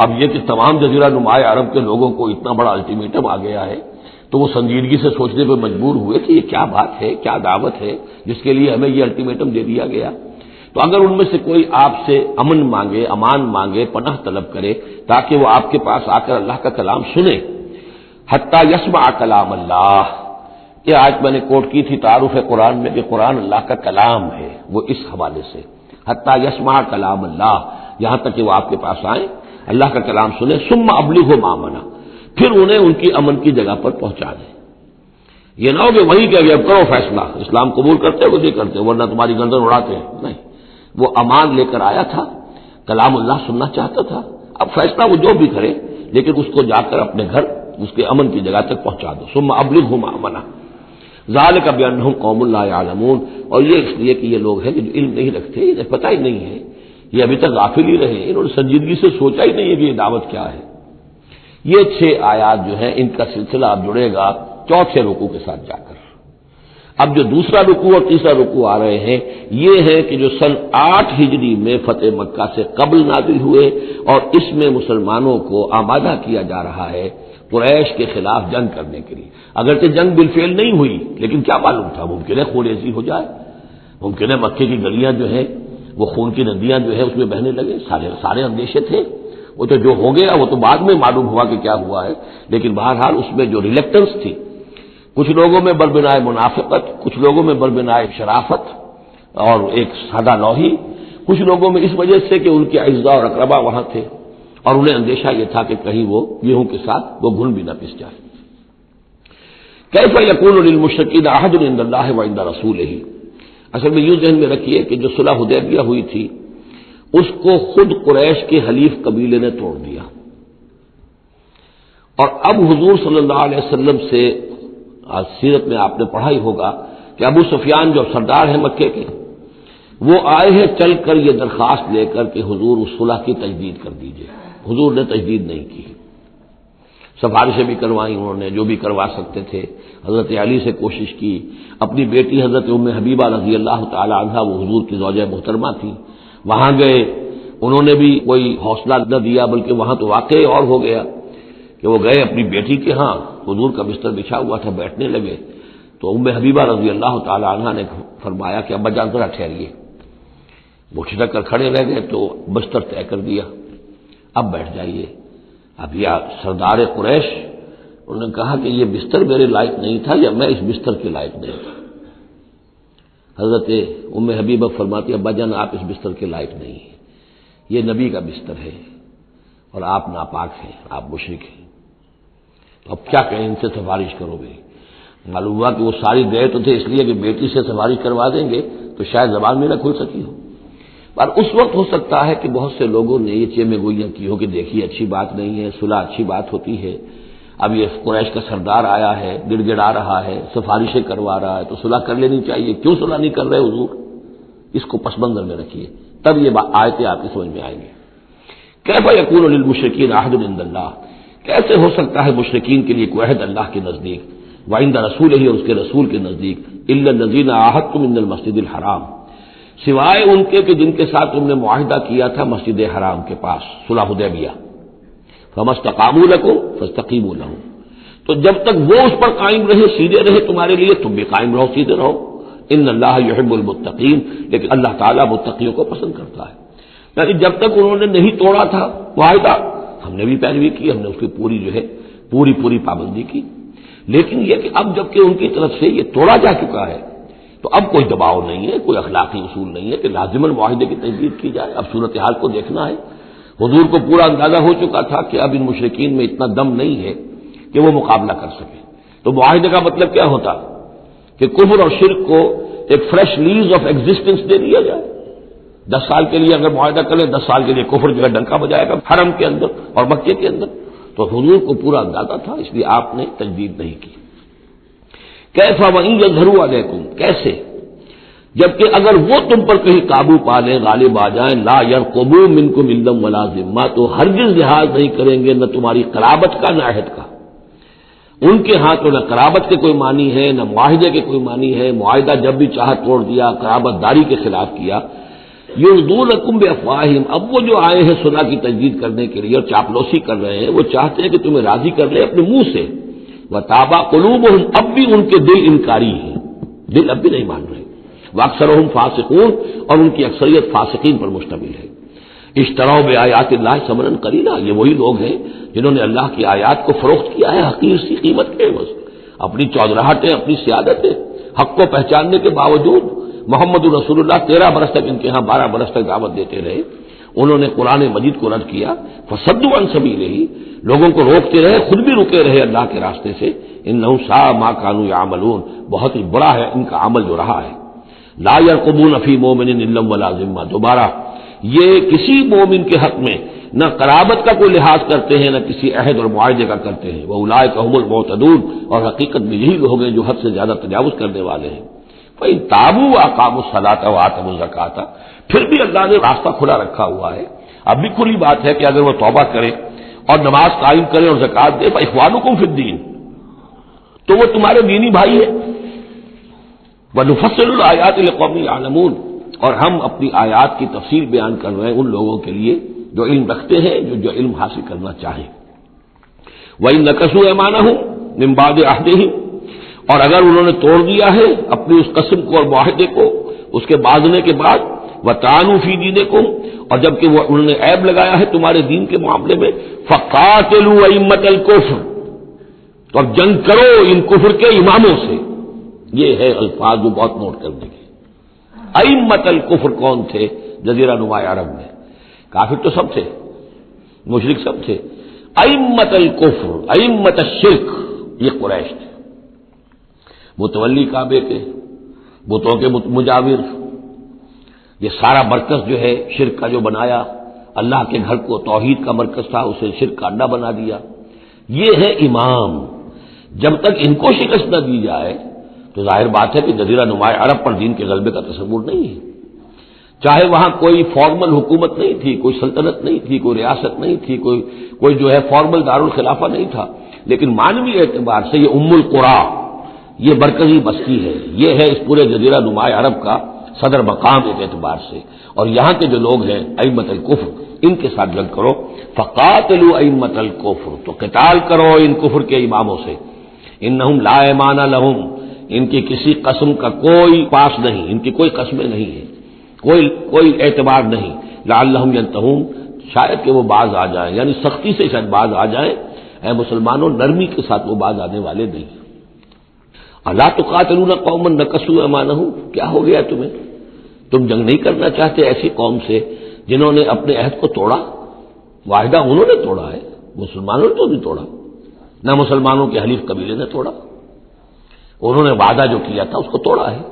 اب یہ کہ تمام جزیرہ نما عرب کے لوگوں کو اتنا بڑا الٹیمیٹم آ گیا ہے تو وہ سنجیدگی سے سوچنے پہ مجبور ہوئے کہ یہ کیا بات ہے، کیا دعوت ہے جس کے لیے ہمیں یہ الٹیمیٹم دے دیا گیا۔ تو اگر ان میں سے کوئی آپ سے امن مانگے، امان مانگے، پناہ طلب کرے تاکہ وہ آپ کے پاس آ کر اللہ کا کلام سنے، حتیٰ یسمع کلام اللہ، یہ آج میں نے کوٹ کی تھی تعارف قرآن میں کہ قرآن اللہ کا کلام ہے، وہ اس حوالے سے حتیٰ یسمع کلام اللہ، یہاں تک کہ وہ آپ کے پاس آئیں، اللہ کا کلام سنیں، ثم ابلغہ ما امنہ، پھر انہیں ان کی امن کی جگہ پر پہنچا دیں۔ یہ نہ ہو کہ وہیں کہ اب کرو فیصلہ، اسلام قبول کرتے ہو نہیں کرتے ورنہ تمہاری گردن اڑاتے ہیں، نہیں، وہ امان لے کر آیا تھا، کلام اللہ سننا چاہتا تھا، اب فیصلہ وہ جو بھی کرے لیکن اس کو جا کر اپنے گھر اس کے امن کی جگہ تک پہنچا دو۔ ثم ابلغہ ما امنہ ذالک بانہم قوم لا یعلمون، اور یہ اس لیے کہ یہ لوگ ہیں جو علم نہیں رکھتے، انہیں پتہ ہی نہیں ہے، یہ ابھی تک غافل ہی رہے، انہوں نے سنجیدگی سے سوچا ہی نہیں ہے کہ یہ دعوت کیا ہے۔ یہ 6 آیات جو ہیں ان کا سلسلہ اب جڑے گا چوتھے رکوع کے ساتھ جا کر۔ اب جو دوسرا رکوع اور تیسرا رکوع آ رہے ہیں یہ ہے کہ جو سن 8 ہجری میں فتح مکہ سے قبل نازل ہوئے، اور اس میں مسلمانوں کو آمادہ کیا جا رہا ہے قریش کے خلاف جنگ کرنے کے لیے۔ اگرچہ جنگ بالفعل نہیں ہوئی لیکن کیا معلوم تھا، ممکن ہے خون ریزی ہو جائے، ممکن ہے مکے کی گلیاں جو ہیں وہ خون کی ندیاں جو ہے اس میں بہنے لگے، سارے اندیشے تھے، وہ تو جو ہو گیا وہ تو بعد میں معلوم ہوا کہ کیا ہوا ہے، لیکن بہرحال اس میں جو ریلیکٹنس تھی، کچھ لوگوں میں بربنائے منافقت، کچھ لوگوں میں بربنائے شرافت اور ایک سادہ لوحی، کچھ لوگوں میں اس وجہ سے کہ ان کے اعزاء اور اقربا وہاں تھے اور انہیں اندیشہ یہ تھا کہ کہیں وہ گیہوں کے ساتھ وہ گھن بھی نہ پس جائے۔ کیف یکون للمشرکین عہد عند اللہ وعند رسولہ، اصل میں یوں ذہن میں رکھیے کہ جو صلح حدیبیہ ہوئی تھی اس کو خود قریش کے حلیف قبیلے نے توڑ دیا، اور اب حضور صلی اللہ علیہ وسلم سے آج سیرت میں آپ نے پڑھا ہی ہوگا کہ ابو سفیان جو سردار ہیں مکے کے، وہ آئے ہیں چل کر یہ درخواست لے کر کہ حضور اس صلح کی تجدید کر دیجئے۔ حضور نے تجدید نہیں کی، سفارشیں بھی کروائیں انہوں نے جو بھی کروا سکتے تھے، حضرت علی سے کوشش کی، اپنی بیٹی حضرت ام حبیبہ رضی اللہ تعالی عنہا وہ حضور کی زوجہ محترمہ تھی، وہاں گئے، انہوں نے بھی کوئی حوصلہ نہ دیا، بلکہ وہاں تو واقعی اور ہو گیا کہ وہ گئے اپنی بیٹی کے ہاں، حضور کا بستر بچھا ہوا تھا، بیٹھنے لگے تو ام حبیبہ رضی اللہ تعالی عنہا نے فرمایا کہ ابا جان ذرا ٹھہریے، وہ ٹھٹک کر کھڑے رہ گئے تو بستر طے کر دیا، اب بیٹھ جائیے۔ اب یہ سردار قریش انہوں نے کہا کہ یہ بستر میرے لائق نہیں تھا یا میں اس بستر کے لائق نہیں تھا۔ حضرت ام حبیبہ فرماتی ابا جان آپ اس بستر کے لائق نہیں ہیں، یہ نبی کا بستر ہے اور آپ ناپاک ہیں، آپ مشرک ہیں، تو اب کیا کہیں، ان سے سفارش کرو گے؟ معلوم ہوا کہ وہ ساری گئے تو تھے اس لیے کہ بیٹی سے سفارش کروا دیں گے تو شاید زبان میں نہ کھل سکی ہو، پر اس وقت ہو سکتا ہے کہ بہت سے لوگوں نے یہ چیمے گوئیاں کی ہو کہ دیکھیے اچھی بات نہیں ہے، صلح اچھی بات ہوتی ہے، اب یہ قریش کا سردار آیا ہے، گڑ گڑا رہا ہے، سفارشیں کروا رہا ہے، تو صلح کر لینی چاہیے، کیوں صلح نہیں کر رہے حضور؟ اس کو پس منظر میں رکھیے، تب یہ آیتیں آپ کی سمجھ میں آئیں گی۔ کیف یکون للمشرکین عہد عند اللہ، کیسے ہو سکتا ہے مشرکین کے لیے کوئی عہد اللہ کے نزدیک، وعند رسولہ اور اس کے رسول کے نزدیک، الا الذین عاہدتم من المسجد الحرام، سوائے ان کے کہ جن کے ساتھ تم نے معاہدہ کیا تھا مسجد حرام کے پاس، صلح حدیبیہ، فما استقاموا لکم فاستقیموا لہم، تو جب تک وہ اس پر قائم رہے، سیدھے رہے تمہارے لیے، تم بھی قائم رہو، سیدھے رہو، ان اللہ یحب المتقین، لیکن اللہ تعالیٰ متقیوں کو پسند کرتا ہے۔ یعنی جب تک انہوں نے نہیں توڑا تھا معاہدہ، ہم نے بھی پیروی کی، ہم نے اس کی پوری جو ہے پوری پابندی کی، لیکن یہ کہ اب جب کہ ان کی طرف سے یہ توڑا جا چکا ہے تو اب کوئی دباؤ نہیں ہے، کوئی اخلاقی اصول نہیں ہے کہ لازماً معاہدے کی تجدید کی جائے، اب صورتحال کو دیکھنا ہے۔ حضور کو پورا اندازہ ہو چکا تھا کہ اب ان مشرکین میں اتنا دم نہیں ہے کہ وہ مقابلہ کر سکے، تو معاہدے کا مطلب کیا ہوتا کہ کفر اور شرک کو ایک فریش لیز آف ایگزسٹنس دے دیا جائے، 10 سال کے لیے اگر معاہدہ کرے، 10 سال کے لیے کفر جو ہے ڈنکا بجائے گا حرم کے اندر اور مکے کے اندر، تو حضور کو پورا اندازہ تھا، اس لیے آپ نے تجدید نہیں کی۔ کیف وَإِن يَظْهَرُوا عَلَيْكُمْ، کیسے جبکہ اگر وہ تم پر کہیں قابو پا لیں، غالب آ جائیں، لا يرقبوا منکم الا ولا ذمہ، تو ہرگز لحاظ نہیں کریں گے نہ تمہاری قرابت کا نہ عہد کا، ان کے ہاں تو نہ قرابت کے کوئی معنی ہے نہ معاہدے کے کوئی معنی ہے، معاہدہ جب بھی چاہا توڑ دیا، قرابت داری کے خلاف کیا۔ یرضونکم بافواہہم، اب وہ جو آئے ہیں صلح کی تجدید کرنے کے لیے اور چاپلوسی کر رہے ہیں، وہ چاہتے ہیں کہ تمہیں راضی کر لیں اپنے منہ سے، وتابا قلوبہم، اب بھی ان کے دل انکاری ہیں، دل اب بھی نہیں مان رہے، واکثرہم فاسقون، اور ان کی اکثریت فاسقین پر مشتمل ہے۔ اشتروا بآیات اللہ ثمنا قلیلا، یہ وہی لوگ ہیں جنہوں نے اللہ کی آیات کو فروخت کیا ہے حقیر سی قیمت کے عوض، اپنی چودراہٹیں، اپنی سیادتیں، حق کو پہچاننے کے باوجود محمد رسول اللہ 13 برس تک ان کے ہاں 12 برس تک دعوت دیتے رہے، انہوں نے قرآن مجید کو رد کیا، فصدوا عن سبیلہ، لوگوں کو روکتے رہے، خود بھی رکے رہے اللہ کے راستے سے، انہم ساء ما کانوا یعملون، بہت ہی بڑا ہے ان کا عمل جو رہا ہے۔ لا يرقبون فی مومن الا ولا ذمہ، دوبارہ یہ کسی مومن کے حق میں نہ قرابت کا کوئی لحاظ کرتے ہیں نہ کسی عہد اور معاہدے کا کرتے ہیں، واولئک هم المعتدون، اور حقیقت میں یہی لوگ ہیں جو حد سے زیادہ تجاوز کرنے والے ہیں۔ فإن تابوا وأقاموا الصلاة وآتوا الزکاة، پھر بھی اللہ نے راستہ کھلا رکھا ہوا ہے، اب بھی کھلی بات ہے کہ اگر وہ توبہ کرے اور نماز قائم کرے اور زکات دے، فإخوانکم فی الدین، تو وہ تمہارے دینی بھائی ہیں۔ وَنُفَصِّلُ الْآيَاتِ لِقَوْمٍ يَعْلَمُونَ، اور ہم اپنی آیات کی تفصیل بیان کر رہے ہیں ان لوگوں کے لیے جو علم رکھتے ہیں، جو علم حاصل کرنا چاہیں۔ وَإِن نَكَثُوا أَيْمَانَهُم مِّن بَعْدِ عَهْدِهِمْ، اور اگر انہوں نے توڑ دیا ہے اپنی اس قسم کو اور معاہدے کو اس کے باندھنے کے بعد، وطعنوا فی دینکم، اور جبکہ وہ انہوں نے عیب لگایا ہے تمہارے دین کے معاملے میں، فقاتلوا ائمۃ الکفر، تو اب جنگ کرو ان کفر کے اماموں سے. یہ ہے الفاظ جو بہت نوٹ کرنے کے. ائمۃ الکفر کون تھے جزیرہ نما عرب میں؟ کافر تو سب تھے، مشرک سب تھے. ائمۃ الکفر، ائمۃ الشرک، یہ قریش تھے، متولی کعبے کے، بتوں کے مجاور. یہ سارا مرکز جو ہے شرک کا جو بنایا، اللہ کے گھر کو توحید کا مرکز تھا اسے شرک کا اڈا بنا دیا. یہ ہے امام. جب تک ان کو شکست نہ دی جائے تو ظاہر بات ہے کہ جزیرہ نما عرب پر دین کے غلبے کا تصور نہیں ہے. چاہے وہاں کوئی فارمل حکومت نہیں تھی، کوئی سلطنت نہیں تھی، کوئی ریاست نہیں تھی، کوئی جو ہے فارمل دارالخلافہ نہیں تھا، لیکن معنوی اعتبار سے یہ ام القری، یہ مرکزی بستی ہے، یہ ہے اس پورے جزیرہ نما عرب کا صدر مقام ایک اعتبار سے. اور یہاں کے جو لوگ ہیں ائمۃ الکفر، ان کے ساتھ جنگ کرو. فقاتلوا ائمۃ الکفر، تو قتال کرو ان کفر کے اماموں سے. انہم لا ایمان لہم، ان کی کسی قسم کا کوئی پاس نہیں، ان کی کوئی قسمیں نہیں ہیں، کوئی اعتبار نہیں. لعلہم ینتہون، شاید کہ وہ باز آ جائیں، یعنی سختی سے شاید باز آ جائیں. اے مسلمانوں، نرمی کے ساتھ وہ باز آنے والے نہیں. الا تقاتلون قوما نکثوا ایمانہم، کیا ہو گیا تمہیں؟ تم جنگ نہیں کرنا چاہتے ایسی قوم سے جنہوں نے اپنے عہد کو توڑا؟ معاہدہ انہوں نے توڑا ہے، مسلمانوں نے تو نہیں توڑا، نہ مسلمانوں کے حلیف قبیلے نے توڑا. انہوں نے وعدہ جو کیا تھا اس کو توڑا ہے.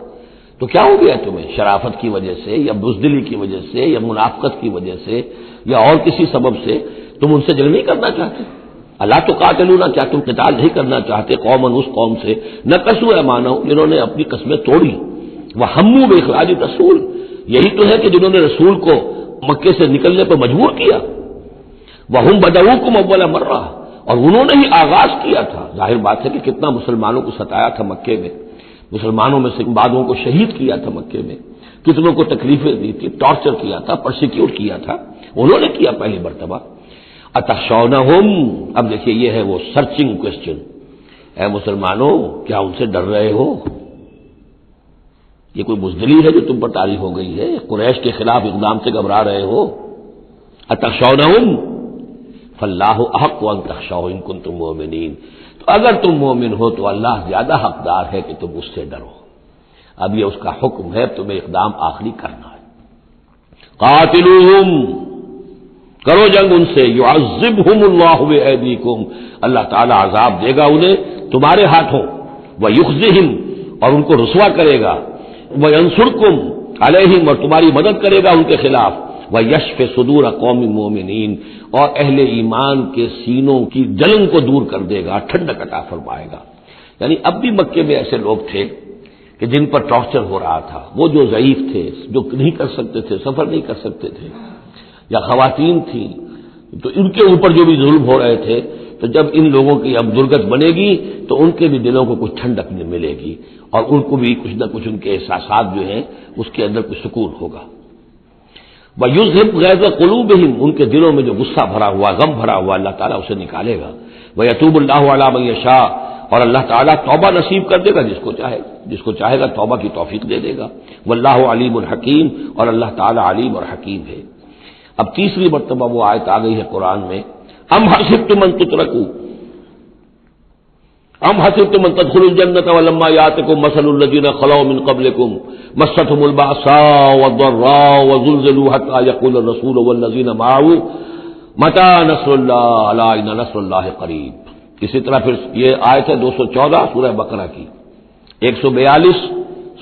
تو کیا ہو گیا تمہیں؟ شرافت کی وجہ سے یا بزدلی کی وجہ سے یا منافقت کی وجہ سے یا اور کسی سبب سے تم ان سے جنگ نہیں کرنا چاہتے؟ الا تقاتلون، کیا تم قتال نہیں کرنا چاہتے قومن، اس قوم سے نکثوا ایمانہم، جنہوں نے اپنی قسمیں توڑی. وہموا باخراج الرسول، یہی تو ہے کہ جنہوں نے رسول کو مکے سے نکلنے پر مجبور کیا. وہم بدؤکم اول مرہ، اور انہوں نے ہی آغاز کیا تھا. ظاہر بات ہے کہ کتنا مسلمانوں کو ستایا تھا مکے میں، مسلمانوں میں سے بعضوں کو شہید کیا تھا مکے میں، کتنوں کو تکلیفیں دی تھی، ٹارچر کیا تھا، پرسیکیوٹ کیا تھا، انہوں نے کیا پہلی مرتبہ. اتخشونہم، اب دیکھیے یہ ہے وہ سرچنگ کوشچن. اے مسلمانوں، کیا ان سے ڈر رہے ہو؟ یہ کوئی بزدلی ہے جو تم پر طاری ہو گئی ہے؟ قریش کے خلاف اقدام سے گھبرا رہے ہو؟ اتخشونہم فاللہ احق ان تخشوہ ان کنتم مؤمنین، تو اگر تم مومن ہو تو اللہ زیادہ حقدار ہے کہ تم اس سے ڈرو. اب یہ اس کا حکم ہے، تمہیں اقدام آخری کرنا ہے. قاتلوہم، کرو جنگ ان سے. یعذبہم اللہ بایدیکم، اللہ تعالی عذاب دے گا انہیں تمہارے ہاتھوں. ویخزہم، اور ان کو رسوا کرے گا. وینصرکم علیہم، اور تمہاری مدد کرے گا ان کے خلاف. ویشف صدور قوم مومنین، اور اہل ایمان کے سینوں کی جلن کو دور کر دے گا، ٹھنڈک عطا فرمائے گا. یعنی اب بھی مکے میں ایسے لوگ تھے کہ جن پر ٹارچر ہو رہا تھا، وہ جو ضعیف تھے، جو نہیں کر سکتے تھے، سفر نہیں کر سکتے تھے، یا خواتین تھیں، تو ان کے اوپر جو بھی ظلم ہو رہے تھے. تو جب ان لوگوں کی اب درگت بنے گی تو ان کے بھی دلوں کو کچھ ٹھنڈک ملے گی، اور ان کو بھی کچھ نہ کچھ ان کے احساسات جو ہیں اس کے اندر کچھ سکون ہوگا. وَيُذْهِبْ غَيْظَ قُلُوبِهِمْ، ان کے دلوں میں جو غصہ بھرا ہوا، غم بھرا ہوا، اللہ تعالیٰ اسے نکالے گا. وَيَتُوبُ اللَّهُ عَلَىٰ مَن يَشَاءُ، اور اللہ تعالیٰ توبہ نصیب کر دے گا جس کو چاہے گا توبہ کی توفیق دے دے گا. وَاللَّهُ عَلِيمٌ حَكِيمٌ، اور اللہ تعالیٰ علیم اور حکیم ہے. اب تیسری مرتبہ وہ آیت آ گئی ہے قرآن میں. ام حسبتم ان تترکوا، ام حسبتم ان تدخلوا الجنة ولما يأتكم مثل الذين خلوا من قبلكم مستهم البأساء والضراء وزلزلوا حتى يقول الرسول والذين معه متى نصر الله الا ان نصر الله قريب. اسی طرح پھر یہ آیت ہے 214 سورہ بقرہ کی، 142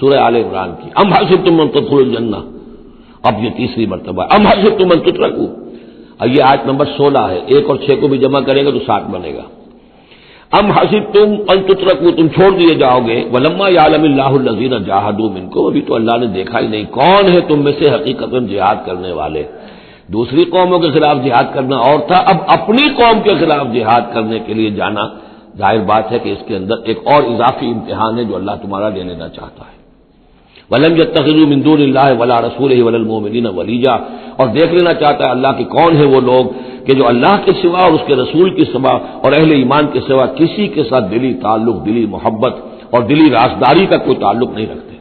سورہ آل عمران کی. ام حسبتم ان تدخلوا الجنة، اب یہ تیسری مرتبہ ام حسبتم ان تترکوا. اور یہ آیت نمبر 16 ہے، 1 اور 6 کو بھی جمع کریں گے تو 7 بنے گا. ام حسبتم ان تترکوا، تم چھوڑ دیے جاؤ گے. ولما یعلم اللہ الذین جاہدوا منکم، ابھی تو اللہ نے دیکھا ہی نہیں کون ہے تم میں سے حقیقت میں جہاد کرنے والے. دوسری قوموں کے خلاف جہاد کرنا اور تھا، اب اپنی قوم کے خلاف جہاد کرنے کے لیے جانا. ظاہر بات ہے کہ اس کے اندر ایک اور اضافی امتحان ہے جو اللہ تمہارا لے لینا چاہتا ہے. وَلَمْ يَتَّخِذُوا مِن دُونِ اللَّهِ وَلَا رَسُولِهِ وَلَا الْمُؤْمِنِينَ وَلِيًّا، اور دیکھ لینا چاہتا ہے اللہ کہ کون ہے وہ لوگ کہ جو اللہ کے سوا اور اس کے رسول کے سوا اور اہل ایمان کے سوا کسی کے ساتھ دلی تعلق، دلی محبت اور دلی رازداری کا کوئی تعلق نہیں رکھتے.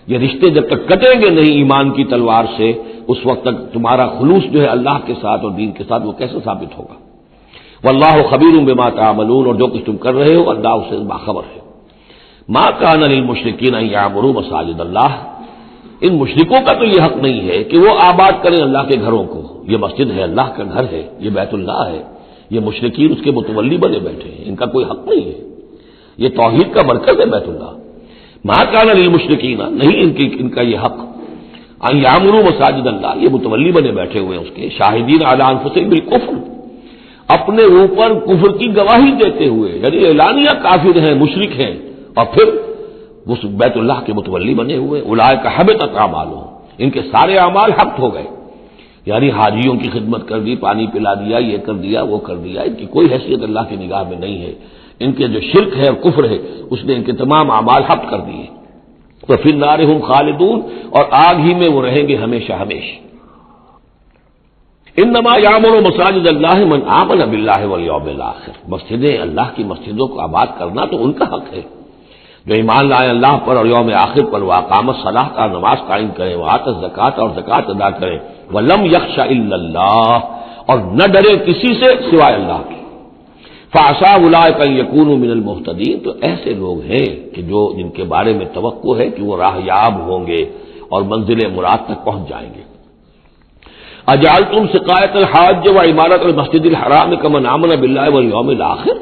یہ رشتے جب تک کٹیں گے نہیں ایمان کی تلوار سے، اس وقت تک تمہارا خلوص جو ہے اللہ کے ساتھ اور دین کے ساتھ وہ کیسے ثابت ہوگا؟ واللہ خبیر بما تعملون، اور جو کچھ تم کر رہے ہو اللہ اسے باخبر ہے۔ ما کان للمشرکین ان یعمروا مساجد اللہ، ان مشرکوں کا تو یہ حق نہیں ہے کہ وہ آباد کریں اللہ کے گھروں کو۔ یہ مسجد ہے، اللہ کا گھر ہے، یہ بیت اللہ ہے، یہ مشرکین اس کے متولی بنے بیٹھے ہیں، ان کا کوئی حق نہیں ہے۔ یہ توحید کا مرکز ہے بیت اللہ۔ ما کان للمشرکین، نہیں ان کا یہ حق ان یعمروا مساجد اللہ، یہ متولی بنے بیٹھے ہوئے ہیں اس کے، شاہدین علی انفسہم بالکفر، اپنے اوپر کفر کی گواہی دیتے ہوئے، یعنی اعلانیہ کافر ہیں، مشرک ہیں، اور پھر اس بیت اللہ کے متولی بنے ہوئے۔ اولئک حبطت اعمالہم، ان کے سارے اعمال حبط ہو گئے، یعنی حاجیوں کی خدمت کر دی، پانی پلا دیا، یہ کر دیا، وہ کر دیا، ان کی کوئی حیثیت اللہ کی نگاہ میں نہیں ہے۔ ان کے جو شرک ہے اور کفر ہے اس نے ان کے تمام اعمال حبط کر دیے۔ تو فی النار ہم خالدون، اور آگ ہی میں وہ رہیں گے ہمیشہ ہمیشہ۔ انما یعمر مساجد اللہ من آمن باللہ والیوم الآخر، مسجدیں اللہ کی مسجدوں کو آباد کرنا تو ان کا حق ہے جو ایمان لائے اللہ پر اور یوم آخر پر، واقام الصلاۃ، اور نماز قائم کریں، وآت الزکوٰۃ، اور زکوٰۃ ادا کریں، ولم یخش الا اللہ، اور نہ ڈرے کسی سے سوائے اللہ کے۔ فعسیٰ اولئک ان یکونوا من المہتدین، تو ایسے لوگ ہیں کہ جو جن کے بارے میں توقع ہے کہ وہ راہ یاب ہوں گے اور منزل مراد تک پہنچ جائیں گے۔ اجعلتم سقایۃ الحاج و عمارۃ المسجد الحرام کمن آمن باللہ والیوم الآخر،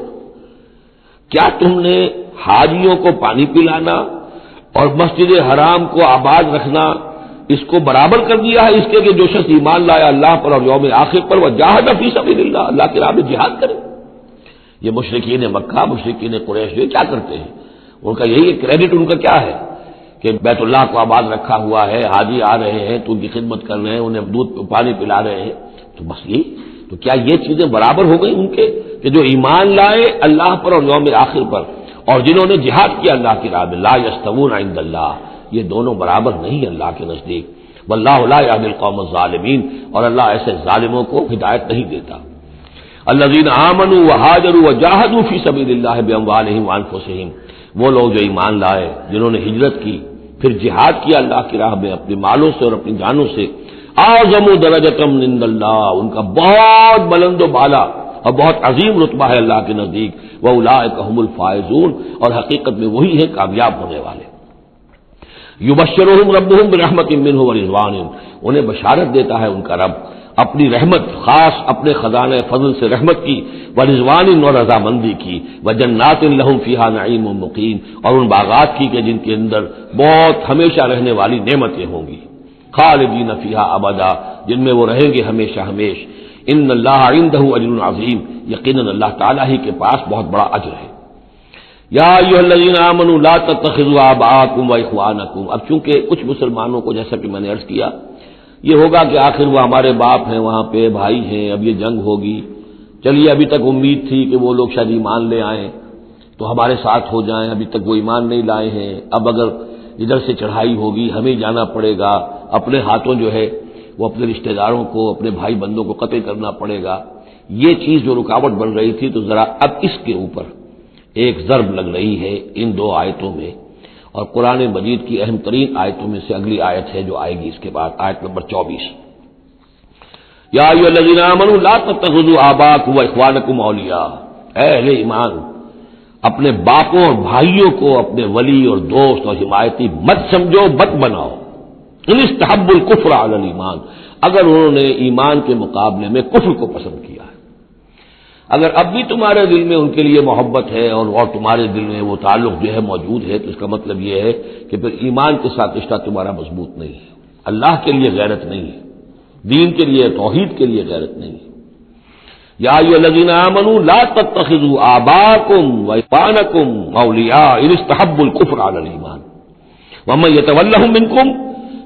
کیا تم نے حاجیوں کو پانی پلانا اور مسجد حرام کو آباد رکھنا اس کو برابر کر دیا ہے اس کے کہ جو شخص ایمان لایا اللہ پر اور یوم آخر پر، وجاہد فی سبیل اللہ، اللہ کی راہ میں جہاد کرے؟ یہ مشرکین مکہ، مشرکین قریش جو کیا کرتے ہیں، ان کا یہی کریڈٹ ان کا کیا ہے کہ بیت اللہ کو آباد رکھا ہوا ہے، حاجی آ رہے ہیں تو ان کی خدمت کر رہے ہیں، انہیں دودھ پانی پلا رہے ہیں، تو بس یہی تو کیا یہ چیزیں برابر ہو گئی ان کے کہ جو ایمان لائے اللہ پر اور یوم آخر پر اور جنہوں نے جہاد کیا اللہ کی راہ میں؟ لا یستوون عند اللہ، یہ دونوں برابر نہیں اللہ کے نزدیک۔ واللہ لا یہدی القوم الظالمین، اور اللہ ایسے ظالموں کو ہدایت نہیں دیتا۔ الذین آمنوا وہاجروا وجاہدوا فی سبیل اللہ باموالہم وانفسہم، وہ لوگ جو ایمان لائے، جنہوں نے ہجرت کی پھر جہاد کیا اللہ کی راہ میں اپنے مالوں سے اور اپنی جانوں سے، اعظم درجۃ عند اللہ، ان کا بہت بلند و بالا اور بہت عظیم رتبہ ہے اللہ کے نزدیک۔ واولئک هم الفائزون، اور حقیقت میں وہی ہیں کامیاب ہونے والے۔ یبشرهم ربهم برحمۃ منہ ورضوان، انہیں بشارت دیتا ہے ان کا رب اپنی رحمت، خاص اپنے خزانہ فضل سے رحمت کی، ورضوان، اور رضامندی کی، وجنات لهم فیہا نعیم مقیم، اور ان باغات کی کہ جن کے اندر بہت ہمیشہ رہنے والی نعمتیں ہوں گی، خالدین فیہا ابدا، جن میں وہ رہیں گے ہمیشہ ہمیش۔ ان اللہ عندہ اجر عظیم، یقیناً اللہ تعالیٰ ہی کے پاس بہت بڑا اجر ہے۔ یا ایھا الذین آمنوا لا تتخذوا آباءکم واخوانکم، اب چونکہ کچھ مسلمانوں کو جیسا کہ میں نے عرض کیا یہ ہوگا کہ آخر وہ ہمارے باپ ہیں وہاں پہ، بھائی ہیں، اب یہ جنگ ہوگی، چلیے ابھی تک امید تھی کہ وہ لوگ شاید ایمان لے آئیں تو ہمارے ساتھ ہو جائیں، ابھی تک وہ ایمان نہیں لائے ہیں، اب اگر ادھر سے چڑھائی ہوگی ہمیں جانا پڑے گا، اپنے ہاتھوں جو ہے وہ اپنے رشتہ داروں کو، اپنے بھائی بندوں کو قتل کرنا پڑے گا۔ یہ چیز جو رکاوٹ بن رہی تھی تو ذرا اب اس کے اوپر ایک ضرب لگ رہی ہے ان دو آیتوں میں، اور قرآن مجید کی اہم ترین آیتوں میں سے اگلی آیت ہے جو آئے گی اس کے بعد، آیت نمبر 24۔ یا ایھا الذین آمنوا لا تتخذوا آباءکم واخوانکم اولیاء، اے اہل ایمان اپنے باپوں اور بھائیوں کو اپنے ولی اور دوست اور حمایتی مت سمجھو، مت بناؤ۔ ان استحبوا الکفر علی الایمان، اگر انہوں نے ایمان کے مقابلے میں کفر کو پسند کیا ہے، اگر اب بھی تمہارے دل میں ان کے لیے محبت ہے اور تمہارے دل میں وہ تعلق جو ہے موجود ہے، تو اس کا مطلب یہ ہے کہ پھر ایمان کے ساتھ رشتہ تمہارا مضبوط نہیں ہے، اللہ کے لیے غیرت نہیں ہے، دین کے لیے، توحید کے لیے غیرت نہیں ہے۔ یا ایھا الذین آمنوا لا تتخذوا آباءکم واخوانکم اولیاء ان استحبوا الکفر علی الایمان ومن یتولھم منکم،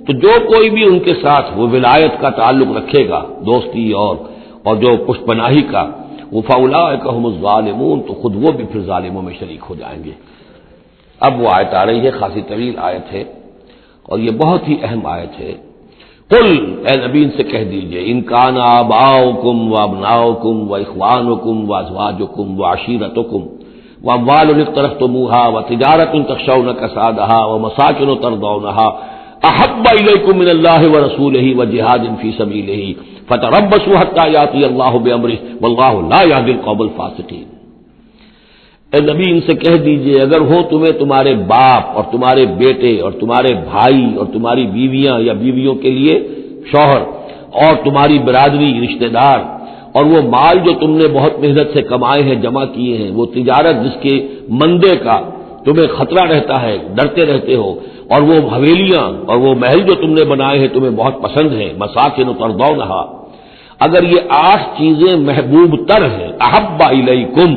تو جو کوئی بھی ان کے ساتھ وہ ولایت کا تعلق رکھے گا، دوستی اور جو پشت پناہی کا، وہ فاولئک ھم الظالمون، تو خود وہ بھی پھر ظالموں میں شریک ہو جائیں گے۔ اب وہ آیت آ رہی ہے، خاصی طویل آیت ہے اور یہ بہت ہی اہم آیت ہے۔ قل، اے نبی ان سے کہہ دیجئے، ان کان آباؤکم وابناؤکم واخوانکم وازواجکم وعشیرتکم واموال اقترفتموها وتجارة تخشون كسادها ومساكن ترضونها احب الیکم من اللہ ورسولہ وجہاد فی سبیلہ فتربصوا حتی یاتی اللہ بامرہ واللہ لا یہدی القوم الفاسقین۔ اے نبی ان سے کہہ دیجئے اگر ہو تمہیں تمہارے باپ اور تمہارے بیٹے اور تمہارے بھائی اور تمہاری بیویاں یا بیویوں کے لیے شوہر اور تمہاری برادری رشتہ دار اور وہ مال جو تم نے بہت محنت سے کمائے ہیں جمع کیے ہیں، وہ تجارت جس کے مندے کا تمہیں خطرہ رہتا ہے، ڈرتے رہتے ہو، اور وہ حویلیاں اور وہ محل جو تم نے بنائے ہیں تمہیں بہت پسند ہیں، مساکن ترضونھا، اگر یہ 8 چیزیں محبوب تر ہیں، احب الیکم،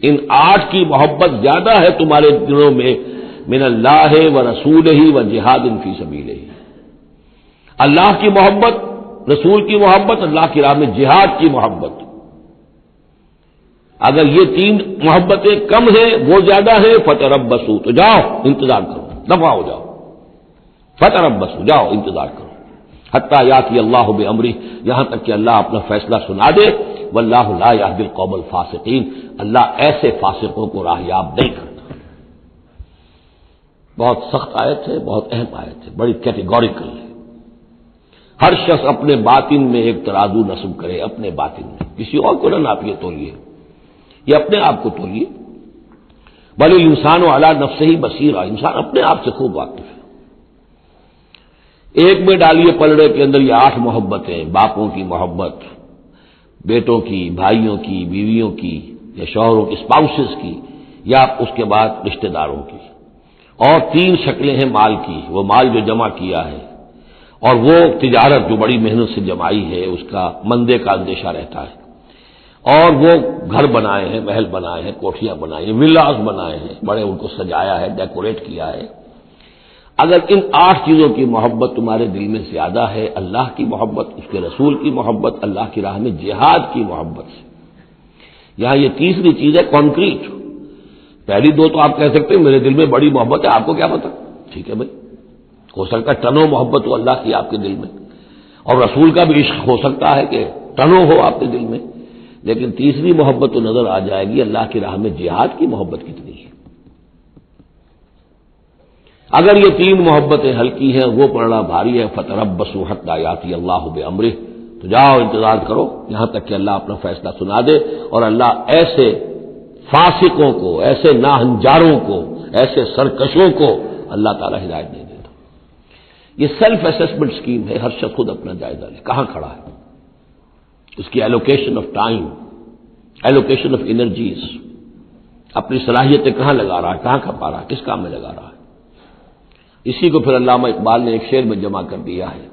ان 8 کی محبت زیادہ ہے تمہارے دلوں میں من اللہ و رسولہ و جہاد فی سبیلہ، اللہ کی محبت، رسول کی محبت، اللہ کی راہ میں جہاد کی محبت، اگر یہ 3 محبتیں کم ہیں وہ زیادہ ہیں فتربصوا، تو جاؤ انتظار کرو، دفع ہو جاؤ، فتربصوا، جاؤ انتظار کرو، حتی یاتی اللہ بامرہ، یہاں تک کہ اللہ اپنا فیصلہ سنا دے، واللہ لا یہدی القوم الفاسقین، اللہ ایسے فاسقوں کو راہیاب نہیں کرتا۔ بہت سخت آیت ہے، بہت اہم آیت ہے، بڑی کیٹیگوریکل ہے۔ ہر شخص اپنے باطن میں ایک ترازو نصب کرے، اپنے باطن میں، کسی اور کو نہ ناپیے تولیے، یہ اپنے آپ کو تولیے، بل الانسان علی نفسہ بصیرہ، انسان اپنے آپ سے خوب واقف ہے۔ ایک میں ڈالیے پلڑے کے اندر یہ 8 محبتیں، باپوں کی محبت، بیٹوں کی، بھائیوں کی، بیویوں کی یا شوہروں کی، اسپاؤسز کی، یا اس کے بعد رشتہ داروں کی، اور 3 شکلیں ہیں مال کی، وہ مال جو جمع کیا ہے، اور وہ تجارت جو بڑی محنت سے جمائی ہے، اس کا مندے کا اندیشہ رہتا ہے، اور وہ گھر بنائے ہیں، محل بنائے ہیں، کوٹھیاں بنائی ہیں، ولاز بنائے ہیں، بڑے ان کو سجایا ہے، ڈیکوریٹ کیا ہے۔ اگر ان 8 چیزوں کی محبت تمہارے دل میں زیادہ ہے، اللہ کی محبت، اس کے رسول کی محبت، اللہ کی راہ میں جہاد کی محبت سے، یہاں یہ تیسری چیز ہے کانکریٹ۔ پہلی 2 تو آپ کہہ سکتے ہیں میرے دل میں بڑی محبت ہے، آپ کو کیا پتا، ٹھیک ہے بھائی، ہو سکتا ہے ٹنوں محبت ہو اللہ کی آپ کے دل میں، اور رسول کا بھی عشق ہو سکتا ہے کہ ٹنوں ہو آپ کے دل میں، لیکن تیسری محبت تو نظر آ جائے گی اللہ کی راہ میں جہاد کی محبت کتنی ہے۔ اگر یہ 3 محبتیں ہلکی ہیں، وہ پڑنا بھاری ہے، فتربصوا حتی یاتی اللہ بامرہ، تو جاؤ انتظار کرو یہاں تک کہ اللہ اپنا فیصلہ سنا دے، اور اللہ ایسے فاسقوں کو، ایسے ناہنجاروں کو، ایسے سرکشوں کو اللہ تعالی ہدایت نہیں دیتا۔ یہ سیلف اسسمنٹ سکیم ہے، ہر شخص خود اپنا جائزہ لے، کہاں کھڑا ہے، اس کی allocation of time, allocation of energies, اپنی صلاحیتیں کہاں لگا رہا ہے، کہاں کھپا رہا ہے، کس کام میں لگا رہا ہے۔ اسی کو پھر علامہ اقبال نے ایک شعر میں جمع کر دیا ہے،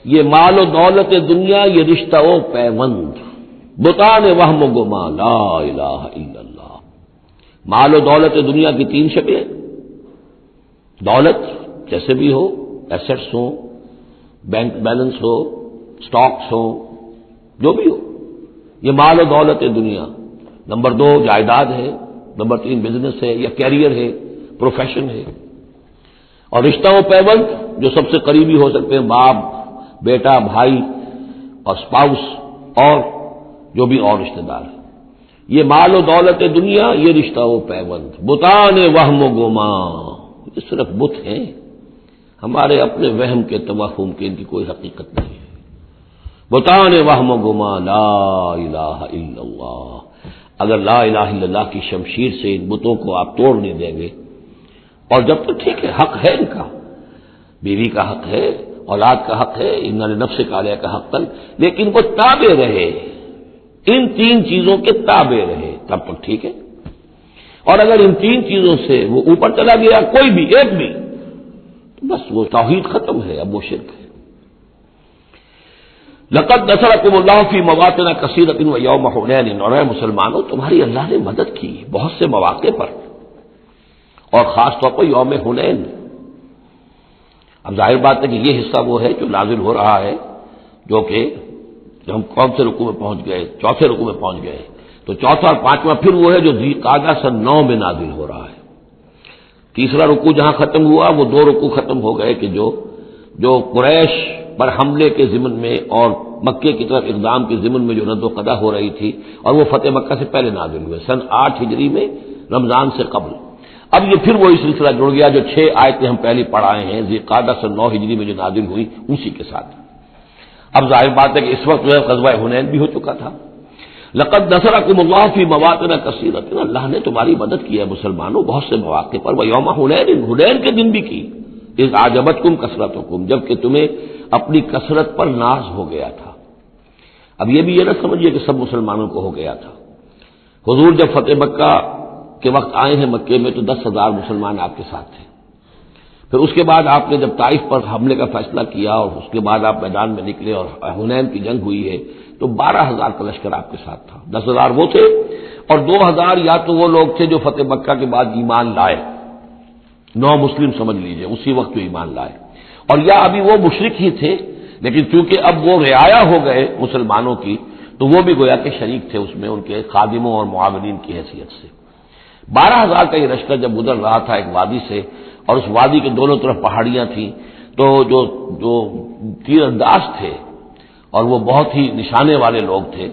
یہ مال و دولت دنیا، یہ رشتہ و پیوند، بتان وہم و گما، لا الہ الا اللہ۔ مال و دولت دنیا کی 3 شکلیں، دولت جیسے بھی ہو، ایسٹس ہوں، بینک بیلنس ہو، سٹاکس ہو، جو بھی ہو، یہ مال و دولت دنیا۔ نمبر 2 جائیداد ہے، نمبر 3 بزنس ہے یا کیریئر ہے، پروفیشن ہے، اور رشتہ و پیوند جو سب سے قریبی ہو سکتے ہیں، باپ، بیٹا، بھائی اور اسپاؤس، اور جو بھی اور رشتہ دار ہیں۔ یہ مال و دولت دنیا، یہ رشتہ و پیوند، بتان وہم و گما، یہ صرف بت ہیں، ہمارے اپنے وہم کے، توہم کے، ان کی کوئی حقیقت نہیں ہے۔ بتان وہم و گما، لا الہ الا اللہ۔ اگر لا الہ الا اللہ کی شمشیر سے ان بتوں کو آپ توڑ نہیں دیں گے، اور جب تک ٹھیک ہے، حق ہے ان کا، بیوی کا حق ہے، اولاد کا حق ہے، ان لنفسک علیک حقا، لیکن وہ تابع رہے، ان 3 چیزوں کے تابع رہے، تب تک ٹھیک ہے۔ اور اگر ان 3 چیزوں سے وہ اوپر چلا گیا، کوئی بھی ایک بھی، تو بس وہ توحید ختم ہے، اب وہ شرک ہے۔ لقد نصرکم اللہ فی مواطن کثیرۃ ویوم حنین، اور اے مسلمانوں تمہاری اللہ نے مدد کی بہت سے مواقع پر، اور خاص طور پر یوم حنین۔ اب ظاہر بات ہے کہ یہ حصہ وہ ہے جو نازل ہو رہا ہے، جو کہ جب ہم کون سے رکوع میں پہنچ گئے، 4تھے رکوع میں پہنچ گئے، تو 4تھا اور 5واں پھر وہ ہے جو ذی القعدہ سن 9 میں نازل ہو رہا ہے۔ تیسرا رکوع جہاں ختم ہوا، وہ 2 رکوع ختم ہو گئے کہ جو قریش پر حملے کے ضمن میں اور مکے کی طرف اقدام کے ضمن میں جو رد و قدا ہو رہی تھی، اور وہ فتح مکہ سے پہلے نازل ہوئے سن 8 ہجری میں، رمضان سے قبل۔ اب یہ پھر وہی سلسلہ جڑ گیا جو 6 آیتیں ہم پہلے پڑھائے ہیں، ذی القعدہ سن 9 ہجری میں جو نازل ہوئی اسی کے ساتھ۔ اب ظاہر بات ہے کہ اس وقت جو ہے غزوہ حنین بھی ہو چکا تھا۔ لقد نصرکم اللہ فی مواطن کثیرۃ، اللہ نے تمہاری مدد کی ہے مسلمانوں بہت سے مواقع پر، ویوم حنین، حنین کے دن بھی کی، اذ اعجبتکم کثرتکم، جبکہ تمہیں اپنی کثرت پر ناز ہو گیا تھا۔ اب یہ بھی یہ نہ سمجھیے کہ سب مسلمانوں کو ہو گیا تھا۔ حضور جب فتح مکہ کے وقت آئے ہیں مکے میں تو 10,000 مسلمان آپ کے ساتھ تھے۔ پھر اس کے بعد آپ نے جب طائف پر حملے کا فیصلہ کیا اور اس کے بعد آپ میدان میں نکلے اور حنین کی جنگ ہوئی ہے تو 12,000 کا لشکر آپ کے ساتھ تھا۔ 10,000 وہ تھے اور 2,000 یا تو وہ لوگ تھے جو فتح مکہ کے بعد ایمان لائے، نو مسلم سمجھ لیجئے اسی وقت جو ایمان لائے، اور یا ابھی وہ مشرک ہی تھے لیکن چونکہ اب وہ رعایا ہو گئے مسلمانوں کی تو وہ بھی گویا کہ شریک تھے اس میں ان کے خادموں اور معاونین کی حیثیت سے۔ 12,000 کا یہ لشکر جب گزر رہا تھا ایک وادی سے، اور اس وادی کے دونوں طرف پہاڑیاں تھیں، تو جو تیر انداز تھے اور وہ بہت ہی نشانے والے لوگ تھے،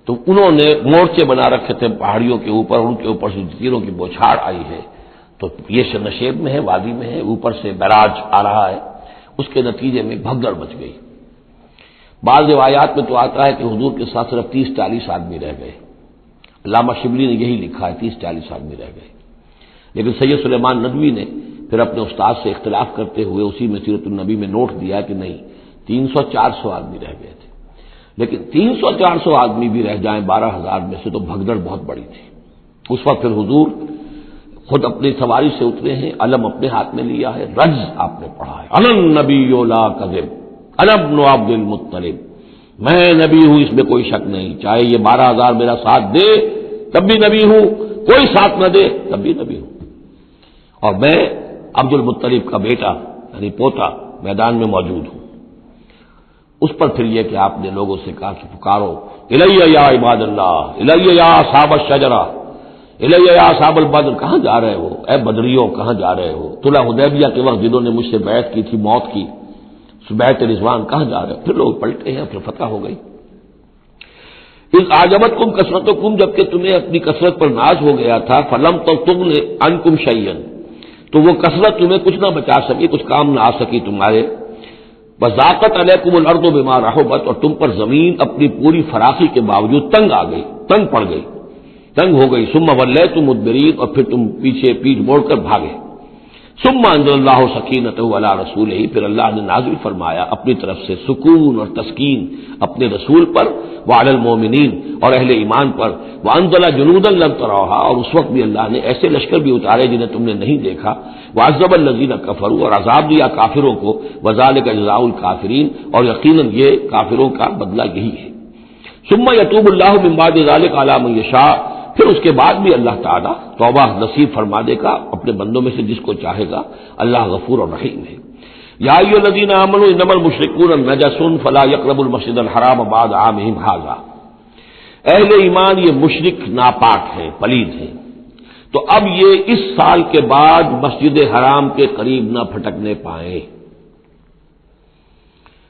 تو انہوں نے مورچے بنا رکھے تھے پہاڑیوں کے اوپر، ان کے اوپر سے تیروں کی بوچھاڑ آئی ہے، تو یہ نشیب میں ہے، وادی میں ہے، اوپر سے بیراج آ رہا ہے، اس کے نتیجے میں بھگدڑ مچ گئی۔ بعض روایات میں تو آتا ہے کہ حضور کے ساتھ صرف 30-40 آدمی رہ گئے، علامہ شبلی نے یہی لکھا ہے 30-40 آدمی رہ گئے، لیکن سید سلیمان ندوی نے پھر اپنے استاد سے اختلاف کرتے ہوئے اسی میں سیرت النبی میں نوٹ دیا کہ نہیں 300-400 آدمی رہ گئے تھے، لیکن 300-400 آدمی بھی رہ جائیں 12,000 میں سے تو بھگدڑ بہت بڑی تھی۔ اس وقت پھر حضور خود اپنی سواری سے اترے ہیں، علم اپنے ہاتھ میں لیا ہے، رجز آپ نے پڑھا ہے، انا النبی لا کذب انا ابن عبد المطلب، میں نبی ہوں اس میں کوئی شک نہیں، چاہے یہ 12,000 میرا ساتھ دے تب بھی نبی ہوں، کوئی ساتھ نہ دے تب بھی نبی ہوں، اور میں عبد المطلب کا بیٹا یعنی پوتا میدان میں موجود ہوں۔ اس پر پھر یہ کہ آپ نے لوگوں سے کہا کہ پکارو الیہ یا عباد اللہ، الیہ یا اصحاب الشجرہ، الیہ یا اصحاب البدر، کہاں جا رہے ہو اے بدریوں، کہاں جا رہے ہو؟ صلح حدیبیہ کے وقت جنہوں نے مجھ سے بیعت کی تھی موت کی، بیعت رضوان، کہاں جا رہے ہو؟ پھر لوگ پلٹے ہیں، پھر فتح ہو گئی۔ اذ اعجبتکم کثرتکم، جبکہ تمہیں اپنی کثرت پر ناز ہو گیا تھا، فلم تغن عنکم شیئا، تو وہ کثرت تمہیں کچھ نہ بچا سکی، کچھ کام نہ آ سکی تمہارے، وضاقت علیکم الارض بما رحبت، اور تم پر زمین اپنی پوری فراخی کے باوجود تنگ آ گئی، تنگ پڑ گئی، تنگ ہو گئی، ثم ولیتم مدبرین، اور پھر تم پیچھے پیٹ موڑ کر بھاگے، ثم انزل اللہ سکینتہ علی رسولہ، پھر اللہ نے نازل فرمایا اپنی طرف سے سکون اور تسکین اپنے رسول پر، وعلی المومنین، اور اہل ایمان پر، وانزل جنودا لم تروها، اور اس وقت بھی اللہ نے ایسے لشکر بھی اتارے جنہیں تم نے نہیں دیکھا، وعذب الذین کفروا، اور عذاب دیا کافروں کو، وذالک جزاء الکافرین، اور یقیناً یہ کافروں کا بدلہ یہی ہے۔ ثم یتوب اللہ من بعد ذلک علی من یشاء، پھر اس کے بعد بھی اللہ تعالیٰ توبہ نصیب فرما دے گا اپنے بندوں میں سے جس کو چاہے گا، اللہ غفور اور رحیم ہے۔ یا ایھا الذین آمنوا انما المشرکون نجس فلا یقربوا المسجد الحرام بعد عامهم ھذا، اہل ایمان یہ مشرک ناپاک ہیں، پلید ہیں، تو اب یہ اس سال کے بعد مسجد حرام کے قریب نہ پھٹکنے پائیں۔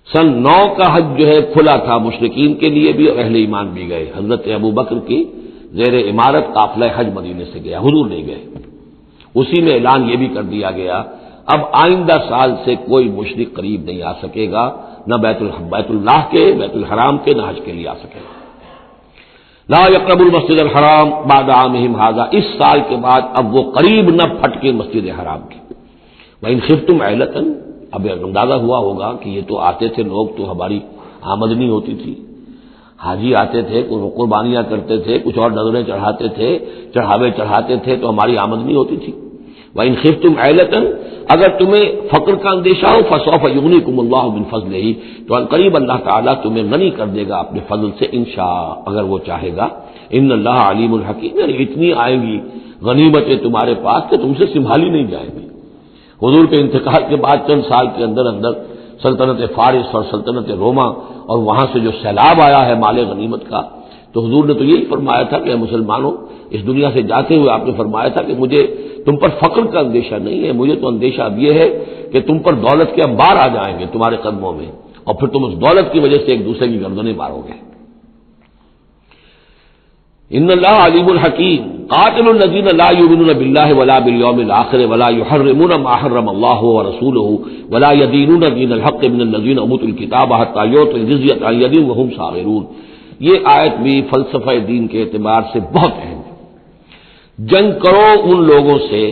سن 9 کا حج جو ہے کھلا تھا مشرکین کے لیے بھی اور اہل ایمان بھی گئے، حضرت ابوبکر کی زیر امارت قافلہ حج مدینے سے گیا، حضور نہیں گئے، اسی میں اعلان یہ بھی کر دیا گیا اب آئندہ سال سے کوئی مشرک قریب نہیں آ سکے گا، نہ بیت اللہ کے، بیت الحرام کے، نہ حج کے لیے آ سکے گا۔ لا یقرب المسجد الحرام بعد عامهم ھذا، اس سال کے بعد اب وہ قریب نہ پھٹکے مسجد حرام کے۔ وَإِنْ خِفْتُمْ عَيْلَةً، اب اندازہ ہوا ہوگا کہ یہ تو آتے تھے لوگ تو ہماری آمدنی ہوتی تھی، حاجی آتے تھے، کچھ قربانیاں کرتے تھے، کچھ اور نظریں چڑھاتے تھے، چڑھاوے چڑھاتے تھے تو ہماری آمدنی ہوتی تھی۔ وَإِنْ خِفْتُمْ عَيْلَةً، اگر تمہیں فقر کا اندیشہ ہو، فَسَوْفَ يُغْنِيكُمُ اللَّهُ مِنْ فَضْلِهِ، تو قریب اللہ تعالیٰ تمہیں غنی کر دے گا اپنے فضل سے انشاء، اگر وہ چاہے گا۔ ان اللہ علیم الحکیم، یعنی اتنی آئیں گی غنیمتیں تمہارے پاس کہ تم سے سنبھالی نہیں جائیں گی۔ حضور کے انتقال کے بعد چند سال کے اندر اندر سلطنت فارس اور سلطنت روما اور وہاں سے جو سیلاب آیا ہے مال غنیمت کا، تو حضور نے تو یہی فرمایا تھا کہ مسلمانوں اس دنیا سے جاتے ہوئے آپ نے فرمایا تھا کہ مجھے تم پر فقر کا اندیشہ نہیں ہے، مجھے تو اندیشہ اب یہ ہے کہ تم پر دولت کے انبار آ جائیں گے تمہارے قدموں میں، اور پھر تم اس دولت کی وجہ سے ایک دوسرے کی گردنیں مارو گے۔ ان اللہ علیم الحکیم قاتل الذین لا یؤمنون باللہ ولا بالیوم الآخر ولا یحرمون ما حرم اللہ ورسولہ ولا یدینون دین الحق من الذین اوتوا الکتاب حتی یعطوا الجزیۃ عن ید وہم صاغرون۔ یہ آیت بھی فلسفہ دین کے اعتبار سے بہت اہم ہے۔ جنگ کرو ان لوگوں سے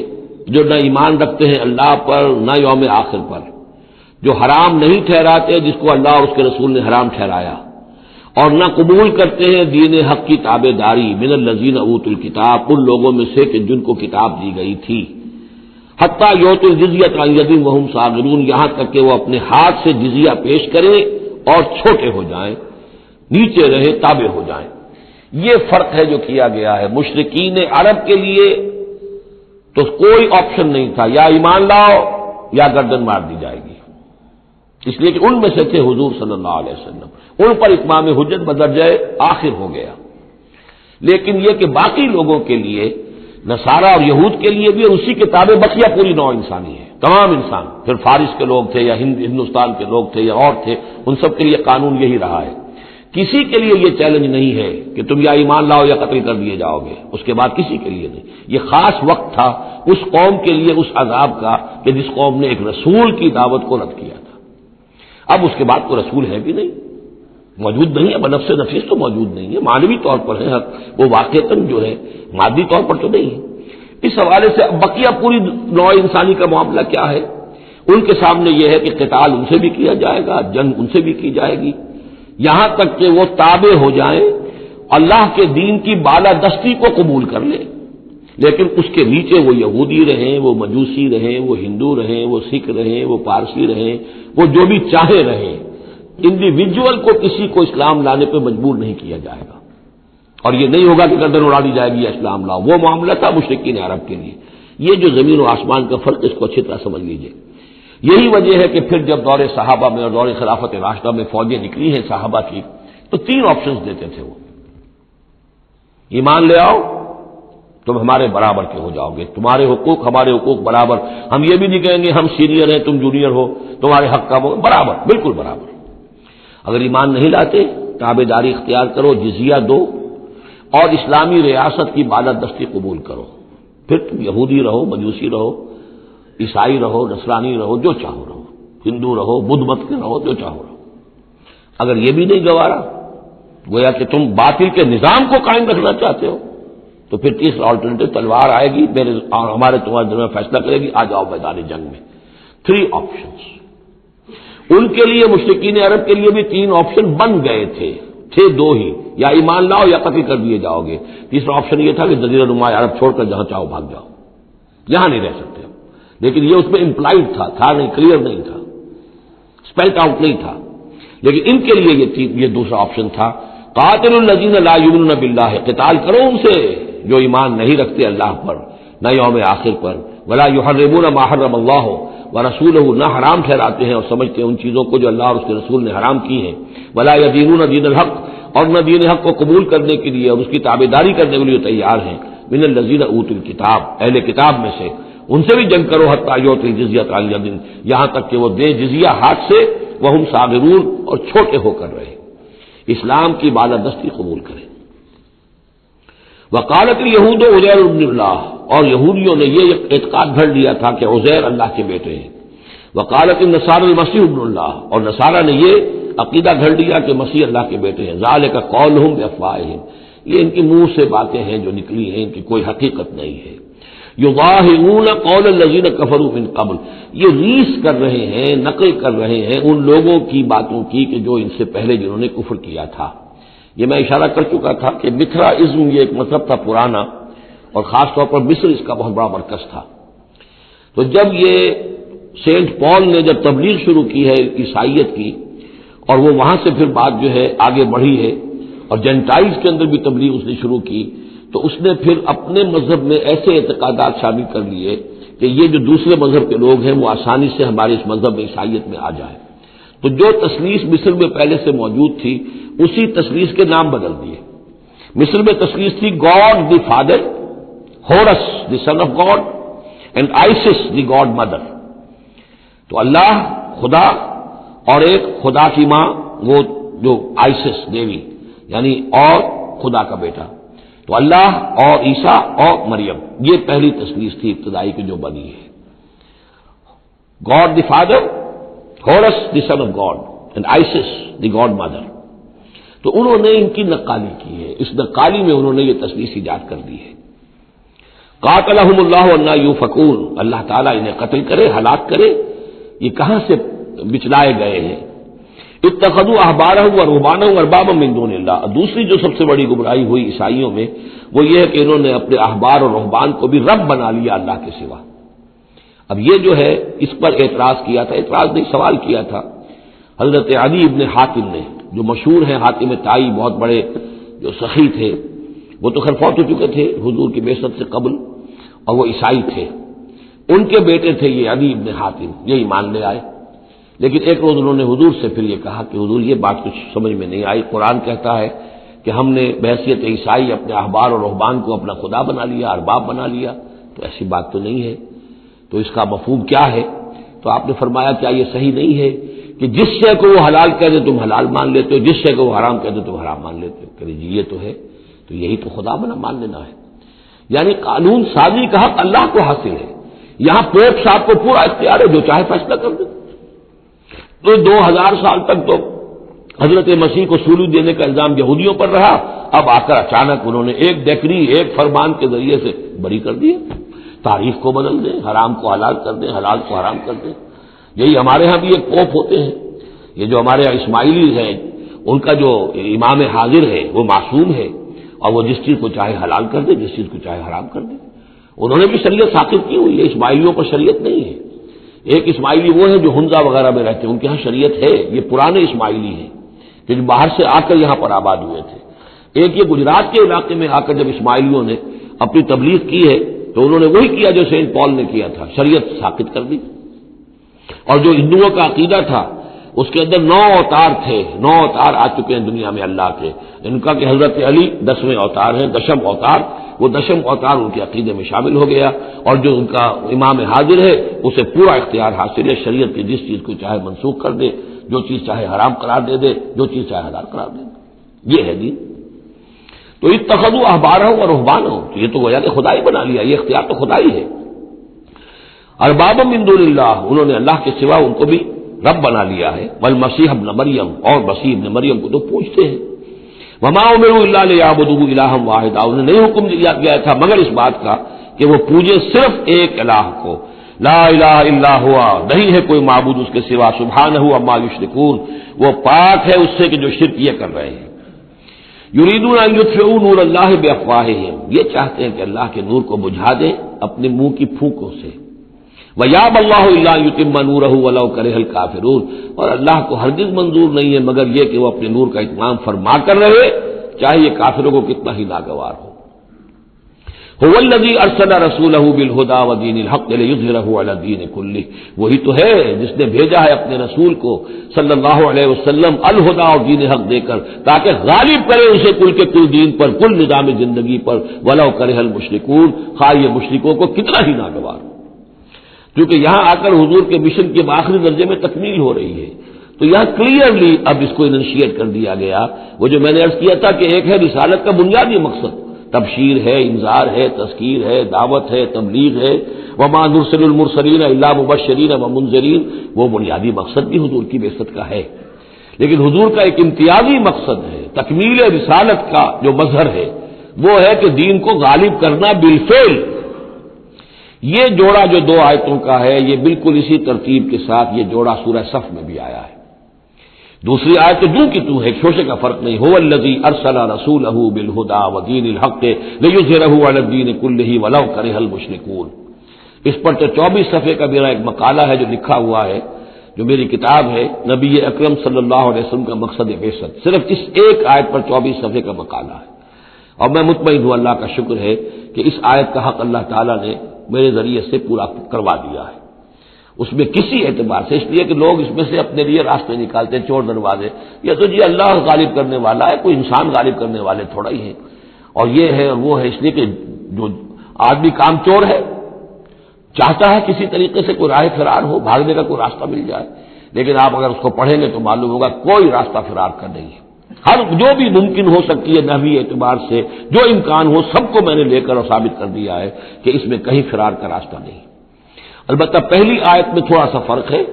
جو نہ ایمان رکھتے ہیں اللہ پر نہ یوم آخر پر، جو حرام نہیں ٹھہراتے جس کو اللہ اور اس کے رسول نے حرام ٹھہرایا، اور نہ قبول کرتے ہیں دین حق کی تابع داری من الذین اوتوا الکتاب، ان لوگوں میں سے کہ جن کو کتاب دی گئی تھی، حتی یعطوا الجزیۃ عن ید وہم صاغرون، یہاں تک کہ وہ اپنے ہاتھ سے جزیہ پیش کریں اور چھوٹے ہو جائیں، نیچے رہے، تابع ہو جائیں۔ یہ فرق ہے جو کیا گیا ہے۔ مشرکین عرب کے لیے تو کوئی آپشن نہیں تھا، یا ایمان لاؤ یا گردن مار دی جائے گی، اس لیے کہ ان میں سے تھے حضور صلی اللہ علیہ وسلم، ان پر اتمام حجت بدرجہ آخر ہو گیا۔ لیکن یہ کہ باقی لوگوں کے لیے، نصارہ اور یہود کے لیے بھی اسی کتابیں بقیہ پوری نوع انسانی ہے، تمام انسان، پھر فارس کے لوگ تھے یا ہندوستان کے لوگ تھے یا اور تھے، ان سب کے لیے قانون یہی رہا ہے۔ کسی کے لیے یہ چیلنج نہیں ہے کہ تم یا ایمان لاؤ یا قتل کر دیے جاؤ گے، اس کے بعد کسی کے لیے نہیں۔ یہ خاص وقت تھا اس قوم کے لیے اس عذاب کا کہ جس قوم نے ایک رسول کی دعوت کو رد کیا تھا۔ اب اس کے بعد کوئی رسول ہے بھی نہیں، موجود نہیں ہے، بنفس نفیس تو موجود نہیں ہے، معنوی طور پر ہے، وہ واقعتاً جو ہے مادی طور پر تو نہیں ہے۔ اس حوالے سے اب بقیہ پوری نوع انسانی کا معاملہ کیا ہے؟ ان کے سامنے یہ ہے کہ قتال ان سے بھی کیا جائے گا، جنگ ان سے بھی کی جائے گی، یہاں تک کہ وہ تابع ہو جائیں، اللہ کے دین کی بالادستی کو قبول کر لیں، لیکن اس کے نیچے وہ یہودی رہیں، وہ مجوسی رہیں، وہ ہندو رہیں، وہ سکھ رہیں، وہ پارسی رہیں، وہ جو بھی چاہے رہیں، انڈیویجول کو کسی کو اسلام لانے پہ مجبور نہیں کیا جائے گا، اور یہ نہیں ہوگا کہ گردن اڑا دی جائے گی یا اسلام لاؤ۔ وہ معاملہ تھا مشرکین عرب کے لیے۔ یہ جو زمین و آسمان کا فرق، اس کو اچھی طرح سمجھ لیجئے۔ یہی وجہ ہے کہ پھر جب دور صحابہ میں اور دور خلافت راشدہ میں فوجیں نکلی ہیں صحابہ کی، تو 3 آپشنز دیتے تھے وہ۔ ایمان لے آؤ، تم ہمارے برابر کے ہو جاؤ گے، تمہارے حقوق ہمارے حقوق برابر، ہم یہ بھی نہیں کہیں گے ہم سینئر ہیں تم جونیئر ہو، تمہارے حق کا برابر، بالکل برابر۔ اگر ایمان نہیں لاتے، تابع داری اختیار کرو، جزیہ دو، اور اسلامی ریاست کی بالادستی قبول کرو، پھر تم یہودی رہو، مجوسی رہو، عیسائی رہو، نصرانی رہو، جو چاہو رہو، ہندو رہو، بدھ مت کے رہو، جو چاہو رہو۔ اگر یہ بھی نہیں گوارا، گویا کہ تم باطل کے نظام کو قائم رکھنا چاہتے ہو، تو پھر تیسرا آلٹرنیٹو تلوار آئے گی میرے اور ہمارے تمہارے درمیان فیصلہ کرے گی، آ جاؤ میدان جنگ میں۔ 3 آپشنز ان کے لیے، مشرکین عرب کے لیے بھی 3 آپشن بن گئے تھے 2 ہی، یا ایمان لاؤ یا قتل کر دیے جاؤ گے۔ تیسرا آپشن یہ تھا کہ جزیرہ نما عرب چھوڑ کر جہاں چاہو بھاگ جاؤ، یہاں نہیں رہ سکتے، لیکن یہ اس میں امپلائڈ تھا نہیں، کلیئر نہیں تھا، اسپیلٹ آؤٹ نہیں تھا۔ لیکن ان کے لیے یہ دوسرا آپشن تھا، قاتل الذین لا یؤمنون باللہ، قتال کرو ان سے جو ایمان نہیں رکھتے اللہ پر نہ یوم آخر پر، ولا یحرمون ما حرم اللہ ورسولہ، نہ حرام ٹھہراتے ہیں اور سمجھتے ہیں ان چیزوں کو جو اللہ اور اس کے رسول نے حرام کی ہیں، ولا یدینون دین الحق، اور نہ دین حق کو قبول کرنے کے لیے اور اس کی تابعداری کرنے کے لیے تیار ہیں، من الذین اوتوا الکتاب، اہل کتاب میں سے، ان سے بھی جنگ کرو، حتی یعطوا الجزیۃ عن ید، یہاں تک کہ وہ دے جزیہ ہاتھ سے، وہم صاغرون، اور چھوٹے ہو کر رہے، اسلام کی بالادستی قبول کریں۔ وقالت الیہود عزیر ابن اللہ، اور یہودیوں نے یہ اعتقاد گھڑ لیا تھا کہ عزیر اللہ کے بیٹے ہیں۔ وقالت النصارى المسیح ابن اللہ، اور نصارہ نے یہ عقیدہ گھڑ لیا کہ مسیح اللہ کے بیٹے ہیں۔ ذالک قولہم بافواہہم، یہ ان کے منہ سے باتیں ہیں جو نکلی ہیں، ان کی کوئی حقیقت نہیں ہے۔ یظاہرون قول الذین کفروا من قبل، یہ ریس کر رہے ہیں، نقل کر رہے ہیں ان لوگوں کی باتوں کی کہ جو ان سے پہلے جنہوں نے کفر کیا تھا۔ یہ میں اشارہ کر چکا تھا کہ متھرائزم یہ ایک مذہب تھا پرانا، اور خاص طور پر مصر اس کا بہت بڑا مرکز تھا۔ تو جب یہ سینٹ پال نے جب تبلیغ شروع کی ہے عیسائیت کی، اور وہ وہاں سے پھر بات جو ہے آگے بڑھی ہے، اور جینٹائلز کے اندر بھی تبلیغ اس نے شروع کی، تو اس نے پھر اپنے مذہب میں ایسے اعتقادات شامل کر لیے کہ یہ جو دوسرے مذہب کے لوگ ہیں وہ آسانی سے ہمارے اس مذہب میں عیسائیت میں آ جائیں۔ تو جو تثلیث مصر میں پہلے سے موجود تھی، اسی تثلیث کے نام بدل دیے۔ مصر میں تثلیث تھی God the father, Horus the son of God, and Isis the god mother. تو اللہ خدا اور ایک خدا کی ماں وہ جو آئسس دیوی یعنی اور خدا کا بیٹا. تو اللہ اور عیسیٰ اور مریم یہ پہلی تصنیف تھی ابتدائی کی جو بنی ہے. God the father, Horus the son of God and Isis the god mother. تو انہوں نے ان کی نقالی کی ہے، اس نقالی میں انہوں نے یہ تصنیف ایجاد کر دی ہے. قاتلہم اللہ انا یوفکون، اللہ تعالیٰ انہیں قتل کرے، ہلاک کرے. یہ کہاں سے بچلائے گئے ہیں؟ اتخذوا احبارهم ورهبانهم اربابا من دون اللہ. دوسری جو سب سے بڑی گمراہی ہوئی عیسائیوں میں وہ یہ ہے کہ انہوں نے اپنے احبار اور رہبان کو بھی رب بنا لیا اللہ کے سوا. اب یہ جو ہے اس پر اعتراض کیا تھا، اعتراض نہیں سوال کیا تھا حضرت عدی ابن حاتم نے، جو مشہور ہیں حاتم طائی، بہت بڑے جو سخی تھے. وہ تو خیر فوت ہو چکے تھے حضور کی بعثت سے قبل، اور وہ عیسائی تھے. ان کے بیٹے تھے یہ عدی ابن حاتم، یہ ایمان لے آئے. لیکن ایک روز انہوں نے حضور سے پھر یہ کہا کہ حضور یہ بات کچھ سمجھ میں نہیں آئی، قرآن کہتا ہے کہ ہم نے بحیثیت عیسائی اپنے احبار اور رہبان کو اپنا خدا بنا لیا، ارباب بنا لیا. تو ایسی بات تو نہیں ہے، تو اس کا مفہوم کیا ہے؟ تو آپ نے فرمایا کیا یہ صحیح نہیں ہے کہ جس شے کو وہ حلال کہہ دے تم حلال مان لیتے ہو، جس شے کو وہ حرام کہہ دے تم حرام مان لیتے ہو؟ کہ جی یہ تو ہے، تو یہی تو خدا بنا مان لینا ہے. یعنی قانون سازی کا حق اللہ کو حاصل ہے. یہاں پوپ صاحب کو پورا اختیار ہے، جو چاہے فیصلہ کر دے. تو 2000 سال تک تو حضرت مسیح کو سولو دینے کا الزام یہودیوں پر رہا. اب آ کر اچانک انہوں نے ایک ڈیکری، ایک فرمان کے ذریعے سے بری کر دیا. تاریخ کو بدل دیں، حرام کو حلال کر دیں، حلال کو حرام کر دیں. یہی ہمارے ہاں بھی ایک پوپ ہوتے ہیں. یہ جو ہمارے یہاں اسماعیلی ہیں، ان کا جو امام حاضر ہے وہ معصوم ہے، اور وہ جس چیز کو چاہے حلال کر دے، جس چیز کو چاہے حرام کر دے. انہوں نے بھی شریعت ثابت کی ہوئی ہے، اسماعیلیوں پر شریعت نہیں ہے. ایک اسماعیلی وہ ہیں جو ہنزا وغیرہ میں رہتے ہیں، ان کے ہاں شریعت ہے. یہ پرانے اسماعیلی ہیں کہ جو باہر سے آ کر یہاں پر آباد ہوئے تھے. ایک یہ گجرات کے علاقے میں آ کر جب اسماعیلیوں نے اپنی تبلیغ کی ہے تو انہوں نے وہی کیا جو سینٹ پال نے کیا تھا، شریعت ثابت کر دی. اور جو ہندوؤں کا عقیدہ تھا اس کے اندر 9 اوتار تھے، 9 اوتار آ چکے ہیں دنیا میں اللہ کے. ان کا کہ حضرت علی 10ویں اوتار ہیں، 10م اوتار. وہ 10م اوتار ان کے عقیدے میں شامل ہو گیا. اور جو ان کا امام حاضر ہے اسے پورا اختیار حاصل ہے، شریعت کی جس چیز کو چاہے منسوخ کر دے، جو چیز چاہے حرام قرار دے دے، جو چیز چاہے حلال قرار دے دے. یہ ہے دین. تو اتخذوا احبارهم ورهبانهم، تو یہ تو گویا کہ خدا ہی بنا لیا، یہ اختیار تو خدا ہی ہے. اربابا من دون اللہ، انہوں نے اللہ کے سوا ان کو بھی رب بنا لیا ہے. والمسیح ابن مریم، اور مسیح ابن مریم کو تو پوچھتے ہیں. وما امروا الا ليعبدوا الها واحدا، انہیں نہیں حکم دیا گیا تھا مگر اس بات کا کہ وہ پوجے صرف ایک الہ کو. لا الہ الا ہوا، نہیں ہے کوئی معبود اس کے سوا. سبحانہ عما یشرکون، وہ پاک ہے اس سے کہ جو شرک یہ کر رہے ہیں. یریدون ان یطفئوا نور اللہ بافواہہم، یہ چاہتے ہیں کہ اللہ کے نور کو بجھا دیں اپنے منہ کی پھونکوں سے. وَيَأْبَى اللَّهُ إِلَّا أَن يُتِمَّ نُورَهُ وَلَوْ كَرِهَ الْكَافِرُونَ، اور اللہ کو ہرگز منظور نہیں ہے مگر یہ کہ وہ اپنے نور کا اتمام فرما کر رہے، چاہے یہ کافروں کو کتنا ہی ناگوار ہو. هُوَ الَّذِي أَرْسَلَ رَسُولَهُ بِالْهُدَى وَدِينِ الْحَقِّ لِيُظْهِرَهُ عَلَى الدِّينِ كُلِّهِ، وہی تو ہے جس نے بھیجا ہے اپنے رسول کو صلی اللہ علیہ وسلم الہدا اور دین حق دے کر، تاکہ غالب کرے اسے کل کے کل دین پر، کل نظام زندگی پر. وَلَوْ كَرِهَ الْمُشْرِكُونَ، خواہ یہ مشرکوں کو کتنا ہی ناگوار ہو. کیونکہ یہاں آ کر حضور کے مشن کے آخری درجے میں تکمیل ہو رہی ہے، تو یہاں کلیئرلی اب اس کو انیشیٹ کر دیا گیا. وہ جو میں نے عرض کیا تھا کہ ایک ہے رسالت کا بنیادی مقصد، تبشیر ہے، انذار ہے، تذکیر ہے، دعوت ہے، تبلیغ ہے. وما نرسل المرسلین الا مبشرین ومنذرین، وہ بنیادی مقصد بھی حضور کی بعثت کا ہے. لیکن حضور کا ایک امتیازی مقصد ہے، تکمیل رسالت کا جو مظہر ہے وہ ہے کہ دین کو غالب کرنا بالفعل. یہ جوڑا جو 2 آیتوں کا ہے یہ بالکل اسی ترتیب کے ساتھ یہ جوڑا سورہ صف میں بھی آیا ہے. دوسری آیت تو جو کی تو ہے، شوشے کا فرق نہیں. هو الذی ارسل رسولہ بالہدی ودین الحق لیظہرہ علی الدین کلہ ولو کرہ المشرکون. اس پر تو 24 صفحے کا میرا ایک مقالہ ہے جو لکھا ہوا ہے، جو میری کتاب ہے نبی اکرم صلی اللہ علیہ وسلم کا مقصد بعثت. صرف اس ایک آیت پر 24 صفحے کا مقالہ ہے. اور میں مطمئن ہوں، اللہ کا شکر ہے کہ اس آیت کا حق اللہ تعالیٰ نے میرے ذریعے سے پورا کروا دیا ہے. اس میں کسی اعتبار سے، اس لیے کہ لوگ اس میں سے اپنے لیے راستے نکالتے ہیں، چور دروازے. یہ تو جی اللہ غالب کرنے والا ہے، کوئی انسان غالب کرنے والے تھوڑا ہی ہیں. اور یہ ہے اور وہ ہے، اس لیے کہ جو آدمی کام چور ہے چاہتا ہے کسی طریقے سے کوئی راہ فرار ہو، بھاگنے کا کوئی راستہ مل جائے. لیکن آپ اگر اس کو پڑھیں گے تو معلوم ہوگا کوئی راستہ فرار کا نہیں ہے. ہر جو بھی ممکن ہو سکتی ہے نحوی اعتبار سے جو امکان ہو سب کو میں نے لے کر اور ثابت کر دیا ہے کہ اس میں کہیں فرار کا راستہ نہیں. البتہ پہلی آیت میں تھوڑا سا فرق ہے.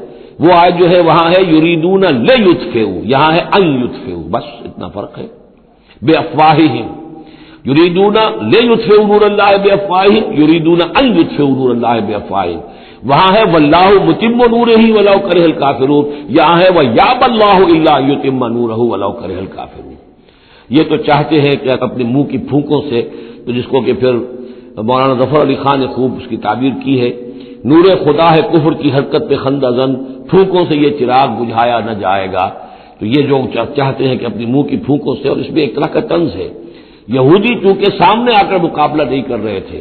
وہ آیت جو ہے وہاں ہے یریدون لیطفئوا، یہاں ہے ان یطفئوا، بس اتنا فرق ہے. بے افواہہم یریدون لیطفئوا نور اللہ بے افواہہم، یریدون ان یطفئوا نور اللہ بے افواہہم. وہاں ہے واللہ متم نورہ ولو کرہ الکافرون، یہاں ہے ویابی اللہ الا ان یتم نورہ ولو کرہ الکافرون. یہ تو چاہتے ہیں کہ اپنے منہ کی پھونکوں سے، تو جس کو کہ پھر مولانا ظفر علی خان نے خوب اس کی تعبیر کی ہے، نور خدا ہے کفر کی حرکت پہ خندہ زن، پھونکوں سے یہ چراغ بجھایا نہ جائے گا. تو یہ جو چاہتے ہیں کہ اپنی منہ کی پھونکوں سے، اور اس میں ایک طرح کا طنز ہے. یہودی چونکہ سامنے آ کر مقابلہ نہیں کر رہے تھے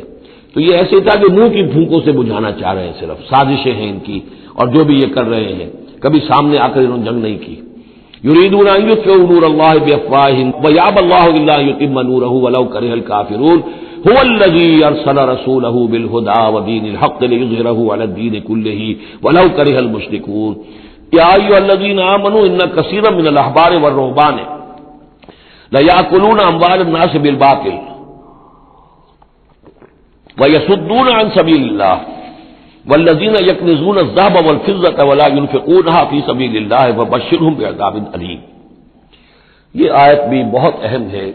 تو یہ ایسے تھا کہ منہ کی پھونکوں سے بجھانا چاہ رہے ہیں، صرف سازشیں ہیں ان کی، اور جو بھی یہ کر رہے ہیں کبھی سامنے آ کر انہوں نے جنگ نہیں کی. یریدون ان یطفئوا نور اللہ بافواہہم ویابی اللہ الا ان یتم نورہ ولو کرہ الکافرون. هو الذی ارسل رسولہ بالہدی ودین الحق لیظہرہ علی الدین کلہ ولو کرہ المشرکون. یا ایھا الذین آمنوا ان کثیرا من الاحبار والرہبان لیأکلون اموال الناس بالباطل وَيَصُدُّونَ عَن سَبِيلِ اللَّهِ وَالَّذِينَ يَكْنِزُونَ الذَّهَبَ وَالْفِضَّةَ وَلَا يُنْفِقُونَهَا فِي سَبِيلِ اللَّهِ فَبَشِّرْهُم بِعَذَابٍ أَلِيمٍ. یہ آیت بھی بہت اہم ہے،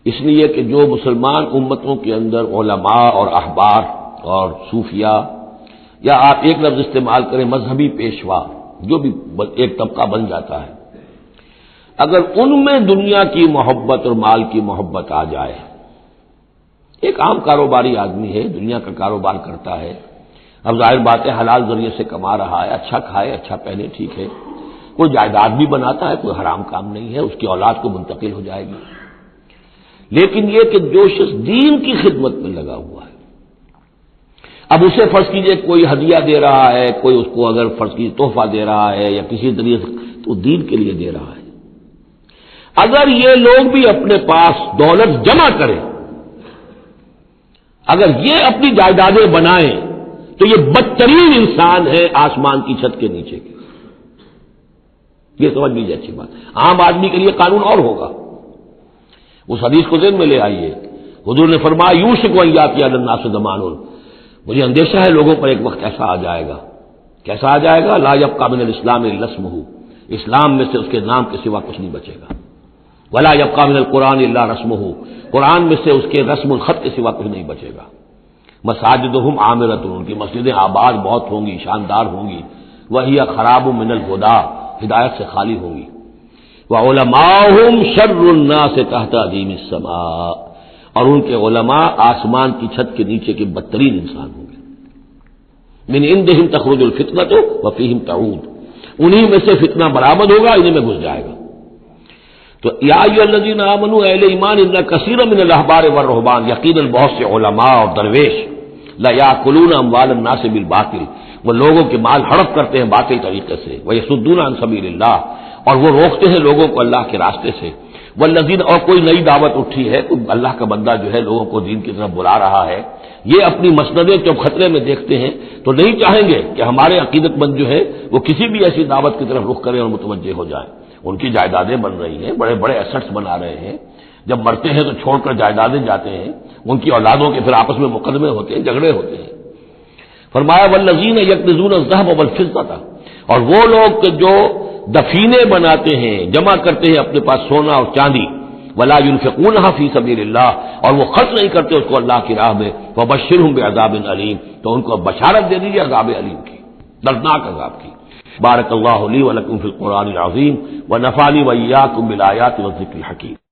اس لیے کہ جو مسلمان امتوں کے اندر علماء اور احبار اور صوفیاء، یا آپ ایک لفظ استعمال کریں مذہبی پیشوا، جو بھی ایک طبقہ بن جاتا ہے، اگر ان میں دنیا کی محبت اور مال کی محبت آ جائے، ایک عام کاروباری آدمی ہے، دنیا کا کاروبار کرتا ہے، اب ظاہر بات ہے حلال ذریعے سے کما رہا ہے، اچھا کھائے اچھا پہنے، ٹھیک ہے، کوئی جائیداد بھی بناتا ہے، کوئی حرام کام نہیں ہے، اس کی اولاد کو منتقل ہو جائے گی. لیکن یہ کہ جو شخص دین کی خدمت میں لگا ہوا ہے، اب اسے فرض کیجئے کوئی ہدیہ دے رہا ہے، کوئی اس کو اگر فرض کیجئے تحفہ دے رہا ہے یا کسی طریقے سے، تو دین کے لیے دے رہا ہے. اگر یہ لوگ بھی اپنے پاس دولت جمع کریں، اگر یہ اپنی جائیدادیں بنائیں، تو یہ بدترین انسان ہے آسمان کی چھت کے نیچے کے. یہ سمجھ لیجیے اچھی بات. عام آدمی کے لیے قانون اور ہوگا. اس حدیث کو ذہن میں لے آئیے، حضور نے فرمایا یوشک ان یاتی علی الناس زمان، مجھے اندیشہ ہے لوگوں پر ایک وقت ایسا آ جائے گا. کیسا آ جائے گا؟ لا یبقى من الاسلام الا اسمہ، اسلام میں سے اس کے نام کے سوا کچھ نہیں بچے گا. ولا یبقى من القرآن الا رسمہ، قرآن میں سے اس کے رسم الخط کے سوا کچھ نہیں بچے گا. مساجدہم عامرۃ، ان کی مسجدیں آباد بہت ہوں گی، شاندار ہوں گی. وہی خراب من الہدی، ہدایت سے خالی ہوں گی. وعلماؤہم شر الناس تحت عظیم السماء، اور ان کے علماء آسمان کی چھت کے نیچے کے بدترین انسان ہوں گے. من عندہم تخرج الفتنۃ وفیہم تعود، انہی میں سے فتنہ برآمد ہوگا، انہی میں گھس جائے گا. تو یا ایھا الذین آمنوا، اہل ایمان، ان کثیر من الاحبار والرہبان، یقیناً بہت سے علماء اور درویش، لا یاکلون اموال الناس بالباطل، وہ لوگوں کے مال ہڑپ کرتے ہیں باطل طریقے سے. ویصدون عن سبیل اللہ، اور وہ روکتے ہیں لوگوں کو اللہ کے راستے سے. والذین، اور کوئی نئی دعوت اٹھی ہے، کوئی اللہ کا بندہ جو ہے لوگوں کو دین کی طرف بلا رہا ہے، یہ اپنی مسندیں جب خطرے میں دیکھتے ہیں تو نہیں چاہیں گے کہ ہمارے عقیدت مند جو ہے وہ کسی بھی ایسی دعوت کی طرف رخ کریں اور متوجہ ہو جائیں. ان کی جائیدادیں بن رہی ہیں، بڑے بڑے ایسٹس بنا رہے ہیں، جب مرتے ہیں تو چھوڑ کر جائیدادیں جاتے ہیں، ان کی اولادوں کے پھر آپس میں مقدمے ہوتے ہیں، جھگڑے ہوتے ہیں. فرمایا والذین یکنزون الذهب والفضة، اور وہ لوگ کہ جو دفینے بناتے ہیں، جمع کرتے ہیں اپنے پاس سونا اور چاندی، ولا ينفقونها فی سبیل اللہ، اور وہ خرچ نہیں کرتے اس کو اللہ کی راہ میں. فبشرهم بعذاب علیم، تو ان کو بشارت دے دیجیے عذاب علیم کی، دردناک عذاب کی. بارک اللہ لی ولکم فی القرآن العظیم ونفعنی وإیاکم بالآیات والذکر الحکیم.